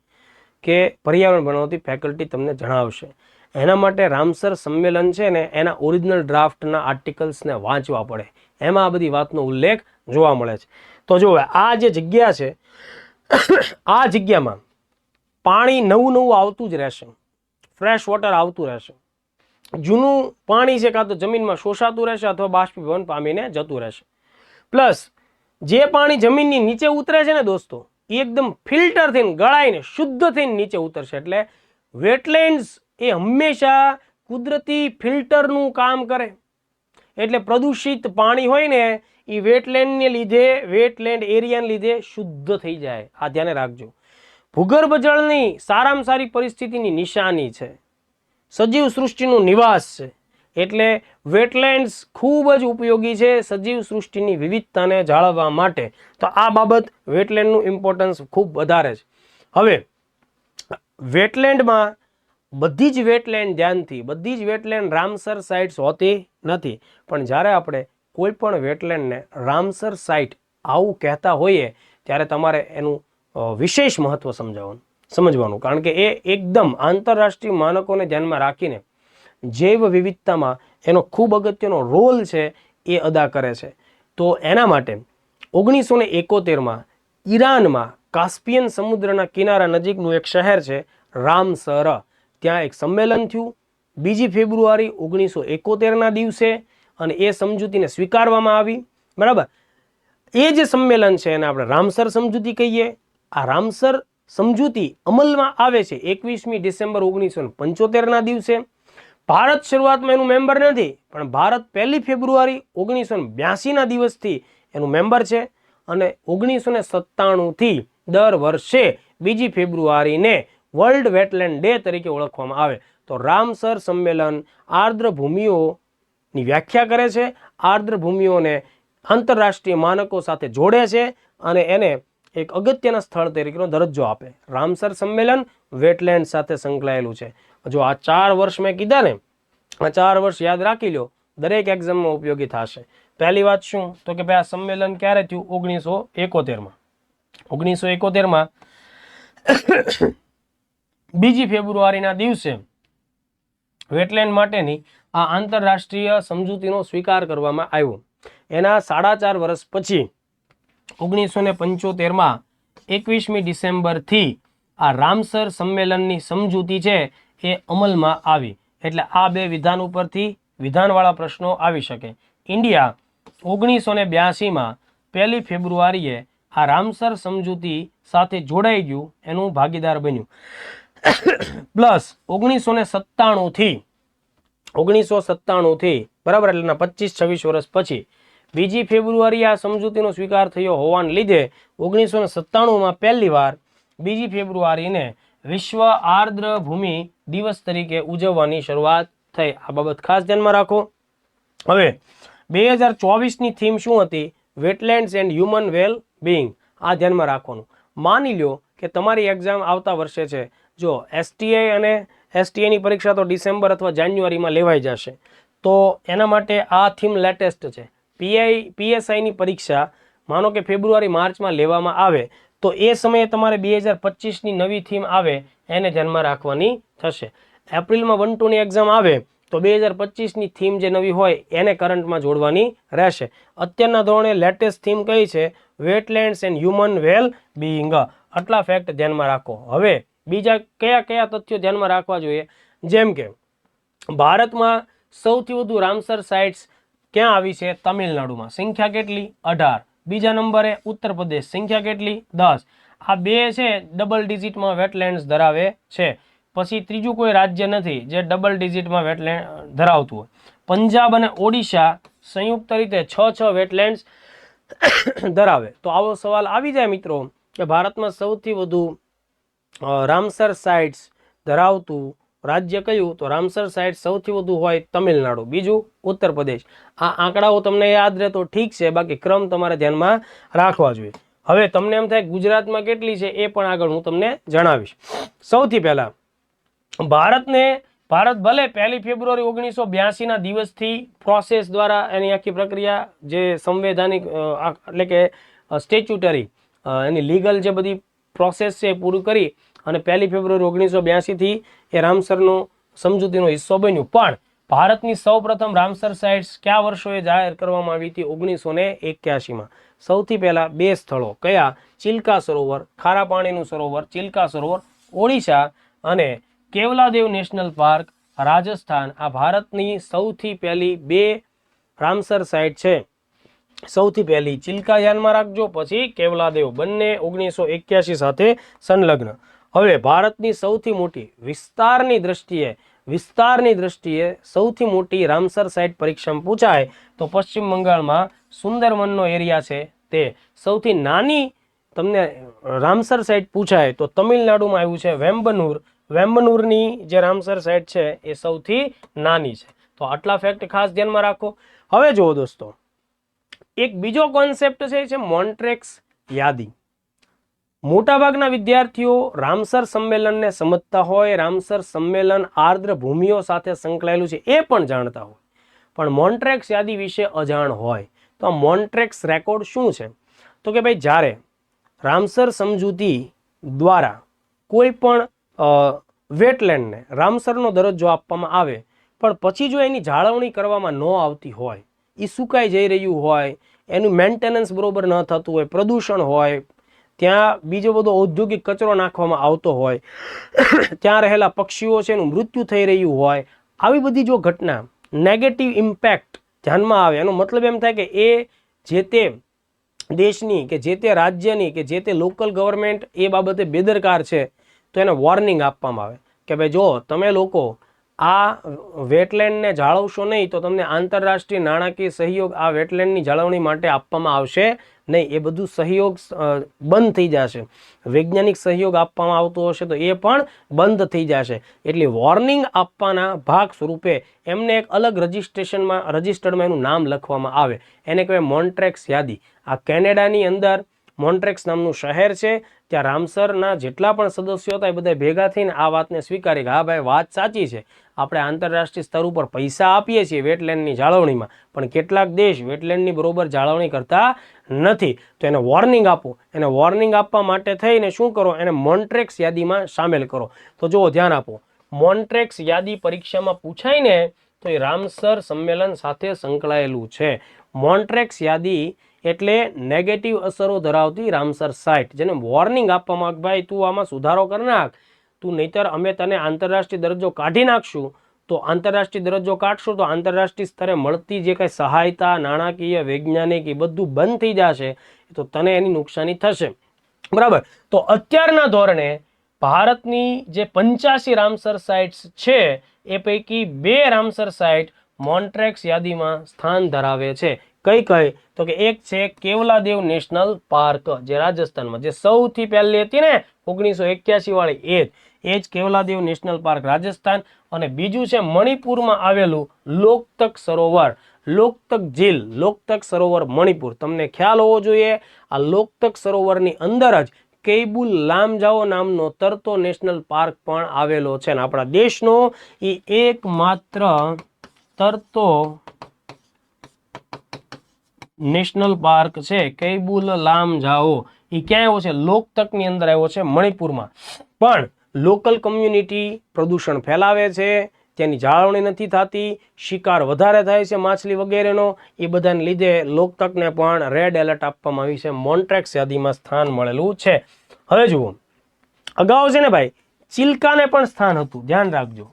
કે પર્યાવરણ ભણાવતી ફેકલ્ટી તમને જણાવશે. એના માટે રામસર સંમેલન છે ને એના ઓરિજિનલ ડ્રાફ્ટના આર્ટિકલ્સને વાંચવા પડે, એમાં આ બધી વાતનો ઉલ્લેખ જોવા મળે છે. તો જો આ જે જગ્યા છે, આ જગ્યામાં પાણી નવું આવતું જ રહેશે, ફ્રેશ વોટર આવતું રહેશે. જૂનું પાણી છે કાં તો જમીનમાં શોષાતું રહેશે અથવા બાષ્પીભવન પામીને જતું રહેશે. પ્લસ જે પાણી જમીનની નીચે ઉતરે છે ને દોસ્તો, એ એકદમ ફિલ્ટર થઈને ગળાઈને શુદ્ધ થઈને નીચે ઉતરશે. એટલે વેટલેન્ડ્સ એ હંમેશા કુદરતી ફિલ્ટરનું કામ કરે. એટલે પ્રદૂષિત પાણી હોય ને એ વેટલેન્ડને લીધે, વેટલેન્ડ એરિયાને લીધે શુદ્ધ થઈ જાય. આ ધ્યાને રાખજો. ભૂગર્ભ જળની સારામાં સારી પરિસ્થિતિની નિશાની છે, સજીવ સૃષ્ટિનું નિવાસ છે. એટલે વેટલેન્ડ્સ ખૂબ જ ઉપયોગી છે સજીવ સૃષ્ટિની વિવિધતાને જાળવવા માટે. તો આ બાબત વેટલેન્ડનું ઇમ્પોર્ટન્સ ખૂબ વધારે છે. હવે વેટલેન્ડમાં બધી જ વેટલેન્ડ, ધ્યાનથી, બધી જ વેટલેન્ડ રામસર સાઇટ્સ હોતી નથી. પણ જ્યારે આપણે કોઈ પણ વેટલેન્ડને રામસર સાઇટ આવું કહેતા હોઈએ ત્યારે તમારે એનું વિશેષ મહત્વ સમજવાનું, કારણ કે એ એકદમ આંતરરાષ્ટ્રીય માનકોને ધ્યાનમાં રાખીને જૈવ વિવિધતામાં એનો ખૂબ અગત્યનો રોલ છે એ અદા કરે છે. તો એના માટે 1971માં ઈરાનમાં કાસ્પિયન સમુદ્રના કિનારા નજીકનું એક શહેર છે રામસર, ત્યાં એક સંમેલન થયું 2 ફેબ્રુઆરી 1971ના દિવસે, અને એ સમજૂતીને સ્વીકારવામાં આવી. બરાબર, એ જે સંમેલન છે એને આપણે રામસર સમજૂતી કહીએ. આ રામસર સમજૂતી અમલમાં આવે છે 21મી ડિસેમ્બર 1975ના દિવસે. ભારત શરૂઆતમાં એનું મેમ્બર નથી, પણ ભારત 1 ફેબ્રુઆરી 1982ના દિવસથી એનું મેમ્બર છે અને 1997થી દર વર્ષે 2 ફેબ્રુઆરીને વર્લ્ડ વેટલેન્ડ ડે તરીકે ઓળખવામાં આવે. તો રામસર સંમેલન આર્દ્ર ભૂમિઓની વ્યાખ્યા કરે છે, આર્દ્ર ભૂમિઓને આંતરરાષ્ટ્રીય માનકો સાથે જોડે છે અને એને એક અગત્યના સ્થળ તરીકેનો દરજ્જો આપે. રામસર સંમેલન વેટલેન્ડ સાથે સંકળાયેલું છે. જો આ 4 વર્ષ મેં કીધા ને, આ 4 વર્ષ યાદ રાખી લો, દરેક એક્ઝામમાં ઉપયોગી થશે. પહેલી વાત શું, તો કે ભાઈ આ સંમેલન ક્યારે થયું? 1971માં. 1971માં 2 ફેબ્રુઆરીના દિવસે વેટલેન્ડ માટેની આ આંતરરાષ્ટ્રીય સમજૂતીનો સ્વીકાર કરવામાં આવ્યો. એના 4.5 વર્ષ પછી 1975માં 21મી ડિસેમ્બરથી આ રામસર સંમેલનની સમજૂતી છે એ અમલમાં આવી. એટલે આ બે વિધાન ઉપરથી વિધાનવાળા પ્રશ્નો આવી શકે. ઇન્ડિયા 1982માં 1 ફેબ્રુઆરીએ આ રામસર સમજૂતી સાથે જોડાઈ ગયું, એનું ભાગીદાર બન્યું. પ્લસ 1997થી બરાબર, એટલે 25-26 વર્ષ પછી 2 ફેબ્રુઆરી આ સમજૂતીનો સ્વીકાર થયો હોવાને લીધે 1997માં પહેલી વાર 2 ફેબ્રુઆરીને વિશ્વ આર્દ્ર ભૂમિ દિવસ તરીકે ઉજવવાની શરૂઆત થઈ. આ બાબત ખાસ ધ્યાનમાં રાખો. હવે 2024ની થીમ શું હતી? Wetlands and human well being. આ ધ્યાનમાં રાખવાનું. માની લો કે તમારી એક્ઝામ આવતા વર્ષે છે. જો એસટીઆઈ અને એસટીઆઈની પરીક્ષા તો ડિસેમ્બર અથવા જાન્યુઆરીમાં લેવાઈ જશે, તો એના માટે આ થીમ લેટેસ્ટ છે. પીએસઆઈની પરીક્ષા માનો કે ફેબ્રુઆરી માર્ચમાં લેવામાં આવે, તો એ સમયે તમારે 2025ની નવી થીમ આવે એને ધ્યાનમાં રાખવાની થશે. એપ્રિલમાં 1-2ની એક્ઝામ આવે તો 2025ની થીમ જે નવી હોય એને કરંટમાં જોડવાની રહેશે. અત્યારના ધોરણે લેટેસ્ટ થીમ કઈ છે? Wetlands and human well being. આટલા ફેક્ટ ધ્યાનમાં રાખો. હવે બીજા કયા કયા તથ્યો ધ્યાનમાં રાખવા જોઈએ? જેમ કે ભારતમાં સૌથી વધુ રામસર સાઇટ્સ ક્યાં આવી છે? તમિલનાડુમાં. સંખ્યા કેટલી? 18. બીજા નંબરે ઉત્તર પ્રદેશ. સંખ્યા કેટલી? 10. આ બે છે ડબલ ડિજિટમાં વેટલેન્ડ્સ ધરાવે છે. પછી ત્રીજું કોઈ રાજ્ય નથી જે ડબલ ડિજિટમાં વેટલેન્ડ ધરાવતું હોય. પંજાબ અને ઓડિશા સંયુક્ત રીતે 6 વેટલેન્ડ્સ ધરાવે. તો આવો સવાલ આવી જાય મિત્રો કે ભારતમાં સૌથી વધુ રામસર સાઇટ્સ ધરાવતું રાજ્ય કયું? તો રામસર સાઇટ્સ સૌથી વધુ હોય તમિલનાડુ, બીજું ઉત્તર પ્રદેશ. આ આંકડાઓ તમને યાદ રહે તો ઠીક છે, બાકી ક્રમ તમારે ધ્યાનમાં રાખવા જોઈએ. હવે તમને એમ થાય ગુજરાતમાં કેટલી છે એ પણ આગળ હું તમને જણાવીશ. સૌથી પહેલા ભારત ભલે 1 ફેબ્રુઆરી 1982ના દિવસથી પ્રોસેસ દ્વારા એની આખી પ્રક્રિયા જે સંવૈધાનિક એટલે કે સ્ટેચ્યુટરી એની લીગલ જે બધી પ્રોસેસ છે એ પૂરું કરી અને 1 ફેબ્રુઆરી 1982થી એ રામસરનો સમજૂતીનો હિસ્સો બન્યું. પણ ભારતની સૌપ્રથમ રામસર સાઇટ્સ કયા વર્ષોએ જાહેર કરવામાં આવી હતી? 1981માં. સૌથી પહેલા 2 સ્થળો કયા? ચિલ્કા સરોવર, ખારા પાણીનું સરોવર ચિલ્કા સરોવર ઓડિશા, અને કેવલાદેવ નેશનલ પાર્ક રાજસ્થાન. આ ભારતની સૌથી પહેલી 2 રામસર સાઇટ છે. સૌથી પહેલી ચિલ્કા ધ્યાનમાં રાખજો, પછી કેવલાદેવ, બંને 1981 સાથે સંલગ્ન. હવે ભારતની સૌથી મોટી વિસ્તારની દ્રષ્ટિએ સૌથી મોટી રામસર સાઇટ પરીક્ષામાં પૂછાય તો પશ્ચિમ બંગાળમાં સુંદરવનનો એરિયા છે તે. સૌથી નાની તમને રામસર સાઇટ પૂછાય તો તમિલનાડુમાં આવ્યું છે વેમ્બનૂર. વેમ્બનૂરની જે રામસર સાઇટ છે એ સૌથી નાની છે. તો આટલા ફેક્ટ ખાસ ધ્યાનમાં રાખો. હવે જુઓ દોસ્તો, એક બીજો કોન્સેપ્ટ છે મોન્ટ્રેક્સ યાદી. મોટાભાગના વિદ્યાર્થીઓ રામસર સંમેલનને સમજતા હોય, રામસર સંમેલન આર્દ્ર ભૂમિઓ સાથે સંકળાયેલું છે એ પણ જાણતા હોય, પણ મોન્ટ્રેક્સ યાદી વિશે અજાણ હોય. તો આ મોન્ટ્રેક્સ રેકોર્ડ શું છે? તો કે ભાઈ જ્યારે રામસર સમજૂતી દ્વારા કોઈ પણ વેટલેન્ડને રામસરનો દરજ્જો આપવામાં આવે, પણ પછી જો એની જાળવણી કરવામાં ન આવતી હોય, એ સુકાઈ જઈ રહ્યું હોય, એનું મેન્ટેનન્સ બરોબર ન થતું હોય, પ્રદૂષણ હોય, ત્યાં બીજો બધો ઔદ્યોગિક કચરો નાખવામાં આવતો હોય, ત્યાં રહેલા પક્ષીઓ છે એનું મૃત્યુ થઈ રહ્યું હોય, આવી બધી જો ઘટના નેગેટિવ ઇમ્પેક્ટ ધ્યાનમાં આવે, એનો મતલબ એમ થાય કે એ જે તે દેશની કે જે તે રાજ્યની કે જે તે લોકલ ગવર્મેન્ટ એ બાબતે બેદરકાર છે, તો એને વોર્નિંગ આપવામાં આવે કે ભાઈ જો તમે લોકો આ વેટલેન્ડને જાળવશો નહીં તો તમને આંતરરાષ્ટ્રીય નાણાકીય સહયોગ આ વેટલેન્ડની જાળવણી માટે આપવામાં આવશે નહીં. એ બધું સહયોગ બંધ થઈ જશે. વૈજ્ઞાનિક સહયોગ આપવામાં આવતો હશે તો એ પણ બંધ થઈ જશે. એટલે વોર્નિંગ આપવાના ભાગ સ્વરૂપે એમને એક અલગ રજિસ્ટર્ડમાં એનું નામ લખવામાં આવે. એને કહેવાય મોન્ટ્રેક્સ યાદી. આ કેનેડાની અંદર મોન્ટ્રેક્સ નામનું શહેર છે. ત્યાં રામસરના જેટલા પણ સદસ્યો હતા એ બધા ભેગા થઈને આ વાતને સ્વીકારી કે હા ભાઈ વાત સાચી છે, આપણે આંતરરાષ્ટ્રીય સ્તર ઉપર પૈસા આપીએ છીએ વેટલેન્ડની જાળવણીમાં, પણ કેટલાક દેશ વેટલેન્ડની બરોબર જાળવણી કરતા નથી, તો એને વોર્નિંગ આપો. એને વોર્નિંગ આપવા માટે થઈને શું કરો, એને મોન્ટ્રેક્સ યાદીમાં સામેલ કરો. તો જુઓ, ધ્યાન આપો, મોન્ટ્રેક્સ યાદી પરીક્ષામાં પૂછાય ને તો એ રામસર સંમેલન સાથે સંકળાયેલું છે. મોન્ટ્રેક્સ યાદી એટલે નેગેટિવ અસરો ધરાવતી રામસર સાઇટ, જેને વોર્નિંગ આપવામાં આવે ભાઈ તું આમાં સુધારો કરી નાખ, તું નહીતર અમે તને આંતરરાષ્ટ્રીય દરજ્જો કાઢી નાખશું. તો આંતરરાષ્ટ્રીય દરજ્જો કાઢશું તો આંતરરાષ્ટ્રીય સ્તરે મળતી જે કંઈ સહાયતા, નાણાકીય, વૈજ્ઞાનિક, એ બધું બંધ થઈ જશે, તો તને એની નુકસાની થશે. બરાબર. તો અત્યારના ધોરણે ભારતની જે 85 રામસર સાઇટ્સ છે એ પૈકી 2 રામસર સાઇટ મોન્ટ્રેક્સ યાદીમાં સ્થાન ધરાવે છે. કઈ કઈ? તો કે એક છે કેવલાદેવ નેશનલ પાર્ક, જે રાજસ્થાનમાં, જે સૌથી પહેલી હતી ને 1981 વાળી, એ જ કેવલાદેવ નેશનલ પાર્ક રાજસ્થાન. અને બીજું છે મણિપુરમાં આવેલું લોકતક સરોવર, લોકતક ઝીલ, લોકતક સરોવર મણિપુર. તમને ખ્યાલ હોવો જોઈએ આ લોકતક સરોવરની અંદર જ કેબુલ લામજાઓ નામનો તરતો નેશનલ પાર્ક પણ આવેલો છે. અને આપણા દેશનો એ એકમાત્ર તરતો નેશનલ પાર્ક છે કેબુલ લામજાઓ. એ ક્યાં આવ્યો છે? લોકતકની અંદર આવ્યો છે, મણિપુરમાં. પણ લોકલ કમ્યુનિટી પ્રદૂષણ ફેલાવે છે, તેની જાળવણી નથી થતી, શિકાર વધારે થાય છે માછલી વગેરેનો, એ બધાને લીધે લોકતકને પણ રેડ એલર્ટ આપવામાં આવી છે, મોન્ટ્રેક્સ યાદીમાં સ્થાન મળેલું છે. હવે જુઓ, અગાઉ છે ને ભાઈ ચિલ્કાને પણ સ્થાન હતું, ધ્યાન રાખજો,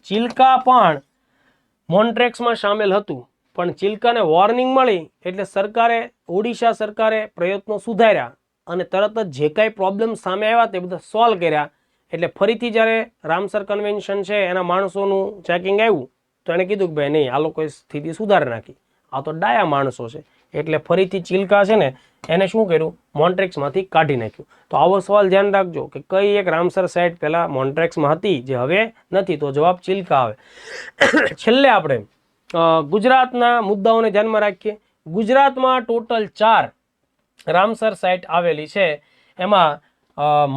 ચિલ્કા પણ મોન્ટ્રેક્સમાં સામેલ હતું. પણ ચિલ્કાને વોર્નિંગ મળી એટલે સરકારે, ઓડિશા સરકારે પ્રયત્નો સુધાર્યા અને તરત જ જે કાંઈ પ્રોબ્લેમ સામે આવ્યા તે બધા સોલ્વ કર્યા. એટલે ફરીથી જ્યારે રામસર કન્વેન્શન છે એના માણસોનું ચેકિંગ આવ્યું તો એણે કીધું કે ભાઈ નહીં, આ લોકોએ સ્થિતિ સુધારી નાખી, આ તો ડાયા માણસો છે. એટલે ફરીથી ચિલ્કા છે ને એને શું કર્યું, મોન્ટ્રેક્સમાંથી કાઢી નાખ્યું. તો આવો સવાલ ધ્યાન રાખજો કે કઈ એક રામસર સાઇટ પહેલાં મોન્ટ્રેક્સમાં હતી જે હવે નથી, તો જવાબ ચિલ્કા આવે. છેલ્લે આપણે ગુજરાતના મુદ્દાઓને ધ્યાનમાં રાખીએ. ગુજરાતમાં ટોટલ 4 રામસર સાઇટ આવેલી છે. એમાં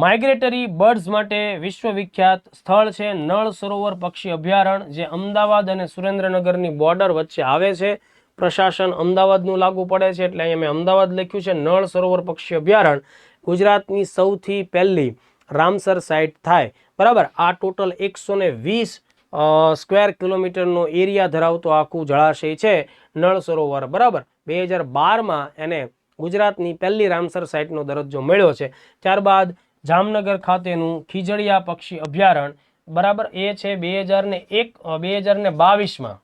માઇગ્રેટરી બર્ડ્સ માટે વિશ્વવિખ્યાત સ્થળ છે નળ સરોવર પક્ષી અભયારણ્ય, જે અમદાવાદ અને સુરેન્દ્રનગરની બોર્ડર વચ્ચે આવે છે. પ્રશાસન અમદાવાદનું લાગુ પડે છે એટલે અહીંયા મેં અમદાવાદ લખ્યું છે. નળ સરોવર પક્ષી અભયારણ્ય ગુજરાતની સૌથી પહેલી રામસર સાઇટ થાય. બરાબર. આ ટોટલ 120 સ્ક્વેર કિલોમીટરનો એરિયા ધરાવતો આખું જળાશય છે નળ સરોવર. બરાબર. 2012માં એને ગુજરાતની પહેલી રામસર સાઇટનો દરજ્જો મળ્યો છે. ત્યારબાદ જામનગર ખાતેનું ખીજડીયા પક્ષી અભયારણ્ય, બરાબર, એ છે 2022માં.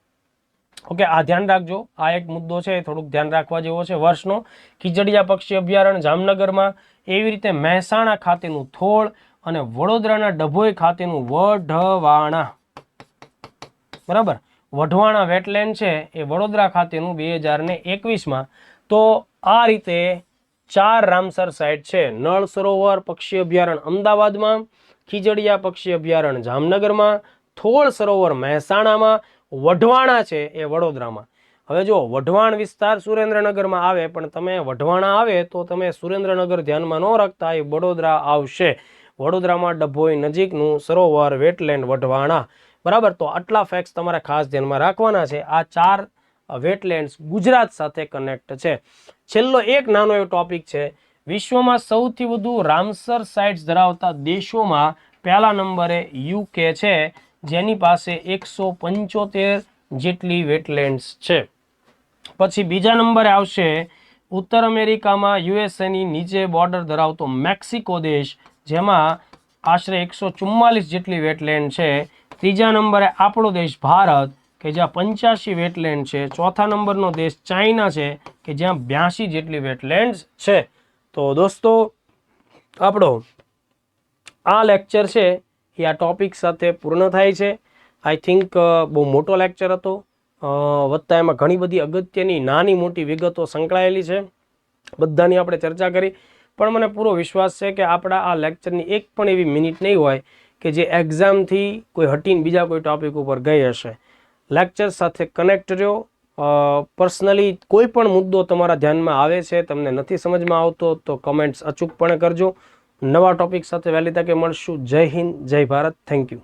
ઓકે, આ ધ્યાન રાખજો, આ એક મુદ્દો છે, થોડુંક ધ્યાન રાખવા જેવો છે વર્ષનો. ખીજડીયા પક્ષી અભયારણ્ય જામનગરમાં. એવી રીતે મહેસાણા ખાતેનું થોળ અને વડોદરાના ડભોઈ ખાતેનું વઢવાણા. બરાબર. વઢવાણા વેટલેન્ડ છે એ વડોદરા ખાતેનું 2021માં. તો આ રીતે 4 રામસર સાઇટ છે. નળ સરોવર પક્ષી અભયારણ્ય અમદાવાદમાં, ખીજડીયા પક્ષી અભયારણ્ય જામનગરમાં, થોળ સરોવર મહેસાણામાં, વઢવાણા છે એ વડોદરામાં. હવે જો વઢવાણ વિસ્તાર સુરેન્દ્રનગરમાં આવે, પણ તમે વઢવાણા આવે તો તમે સુરેન્દ્રનગર ધ્યાનમાં ન રાખતા, એ વડોદરા આવશે. વડોદરામાં ડભોઈ નજીકનું સરોવર વેટલેન્ડ વઢવાણા. બરાબર. તો આટલા ફેક્ટ્સ તમારે ખાસ ધ્યાનમાં રાખવાના છે. આ 4 વેટલેન્ડ્સ ગુજરાત સાથે કનેક્ટ છે. છેલ્લો એક નાનો એવો ટોપિક છે. વિશ્વમાં સૌથી વધુ રામસર સાઇટ્સ ધરાવતા દેશોમાં પહેલા નંબરે યુકે છે, જેની પાસે 175 જેટલી વેટલેન્ડ્સ છે. પછી બીજા નંબરે આવશે ઉત્તર અમેરિકામાં યુએસએની નીચે બોર્ડર ધરાવતો મેક્સિકો દેશ, જેમાં આશરે 144 જેટલી વેટલેન્ડ છે. ત્રીજા નંબરે આપણો દેશ ભારત કે જ્યાં 85 વેટલેન્ડ છે. ચોથા નંબરનો દેશ ચાઇના છે કે જ્યાં 82 જેટલી વેટલેન્ડ છે. તો દોસ્તો, આપણો આ લેક્ચર છે એ આ ટોપિક સાથે પૂર્ણ થાય છે. આઈ થિંક બહુ મોટો લેક્ચર હતો, વત્તા એમાં ઘણી બધી અગત્યની નાની મોટી વિગતો સંકળાયેલી છે. બધાની આપણે ચર્ચા કરી, પણ મને પૂરો વિશ્વાસ છે કે આપણા આ લેક્ચરની એક પણ એવી મિનિટ નહીં હોય કે જે એક્ઝામથી કોઈ હટીને બીજા કોઈ ટોપિક ઉપર ગઈ હશે. લેક્ચર સાથે કનેક્ટ રહ્યો. પર્સનલી કોઈ પણ મુદ્દો તમારા ધ્યાનમાં આવે છે, તમને નથી સમજમાં આવતો, તો કમેન્ટ્સ અચૂકપણે કરજો. નવા ટોપિક સાથે વહેલી તકે મળશું. જય હિન્દ, જય ભારત. Thank you.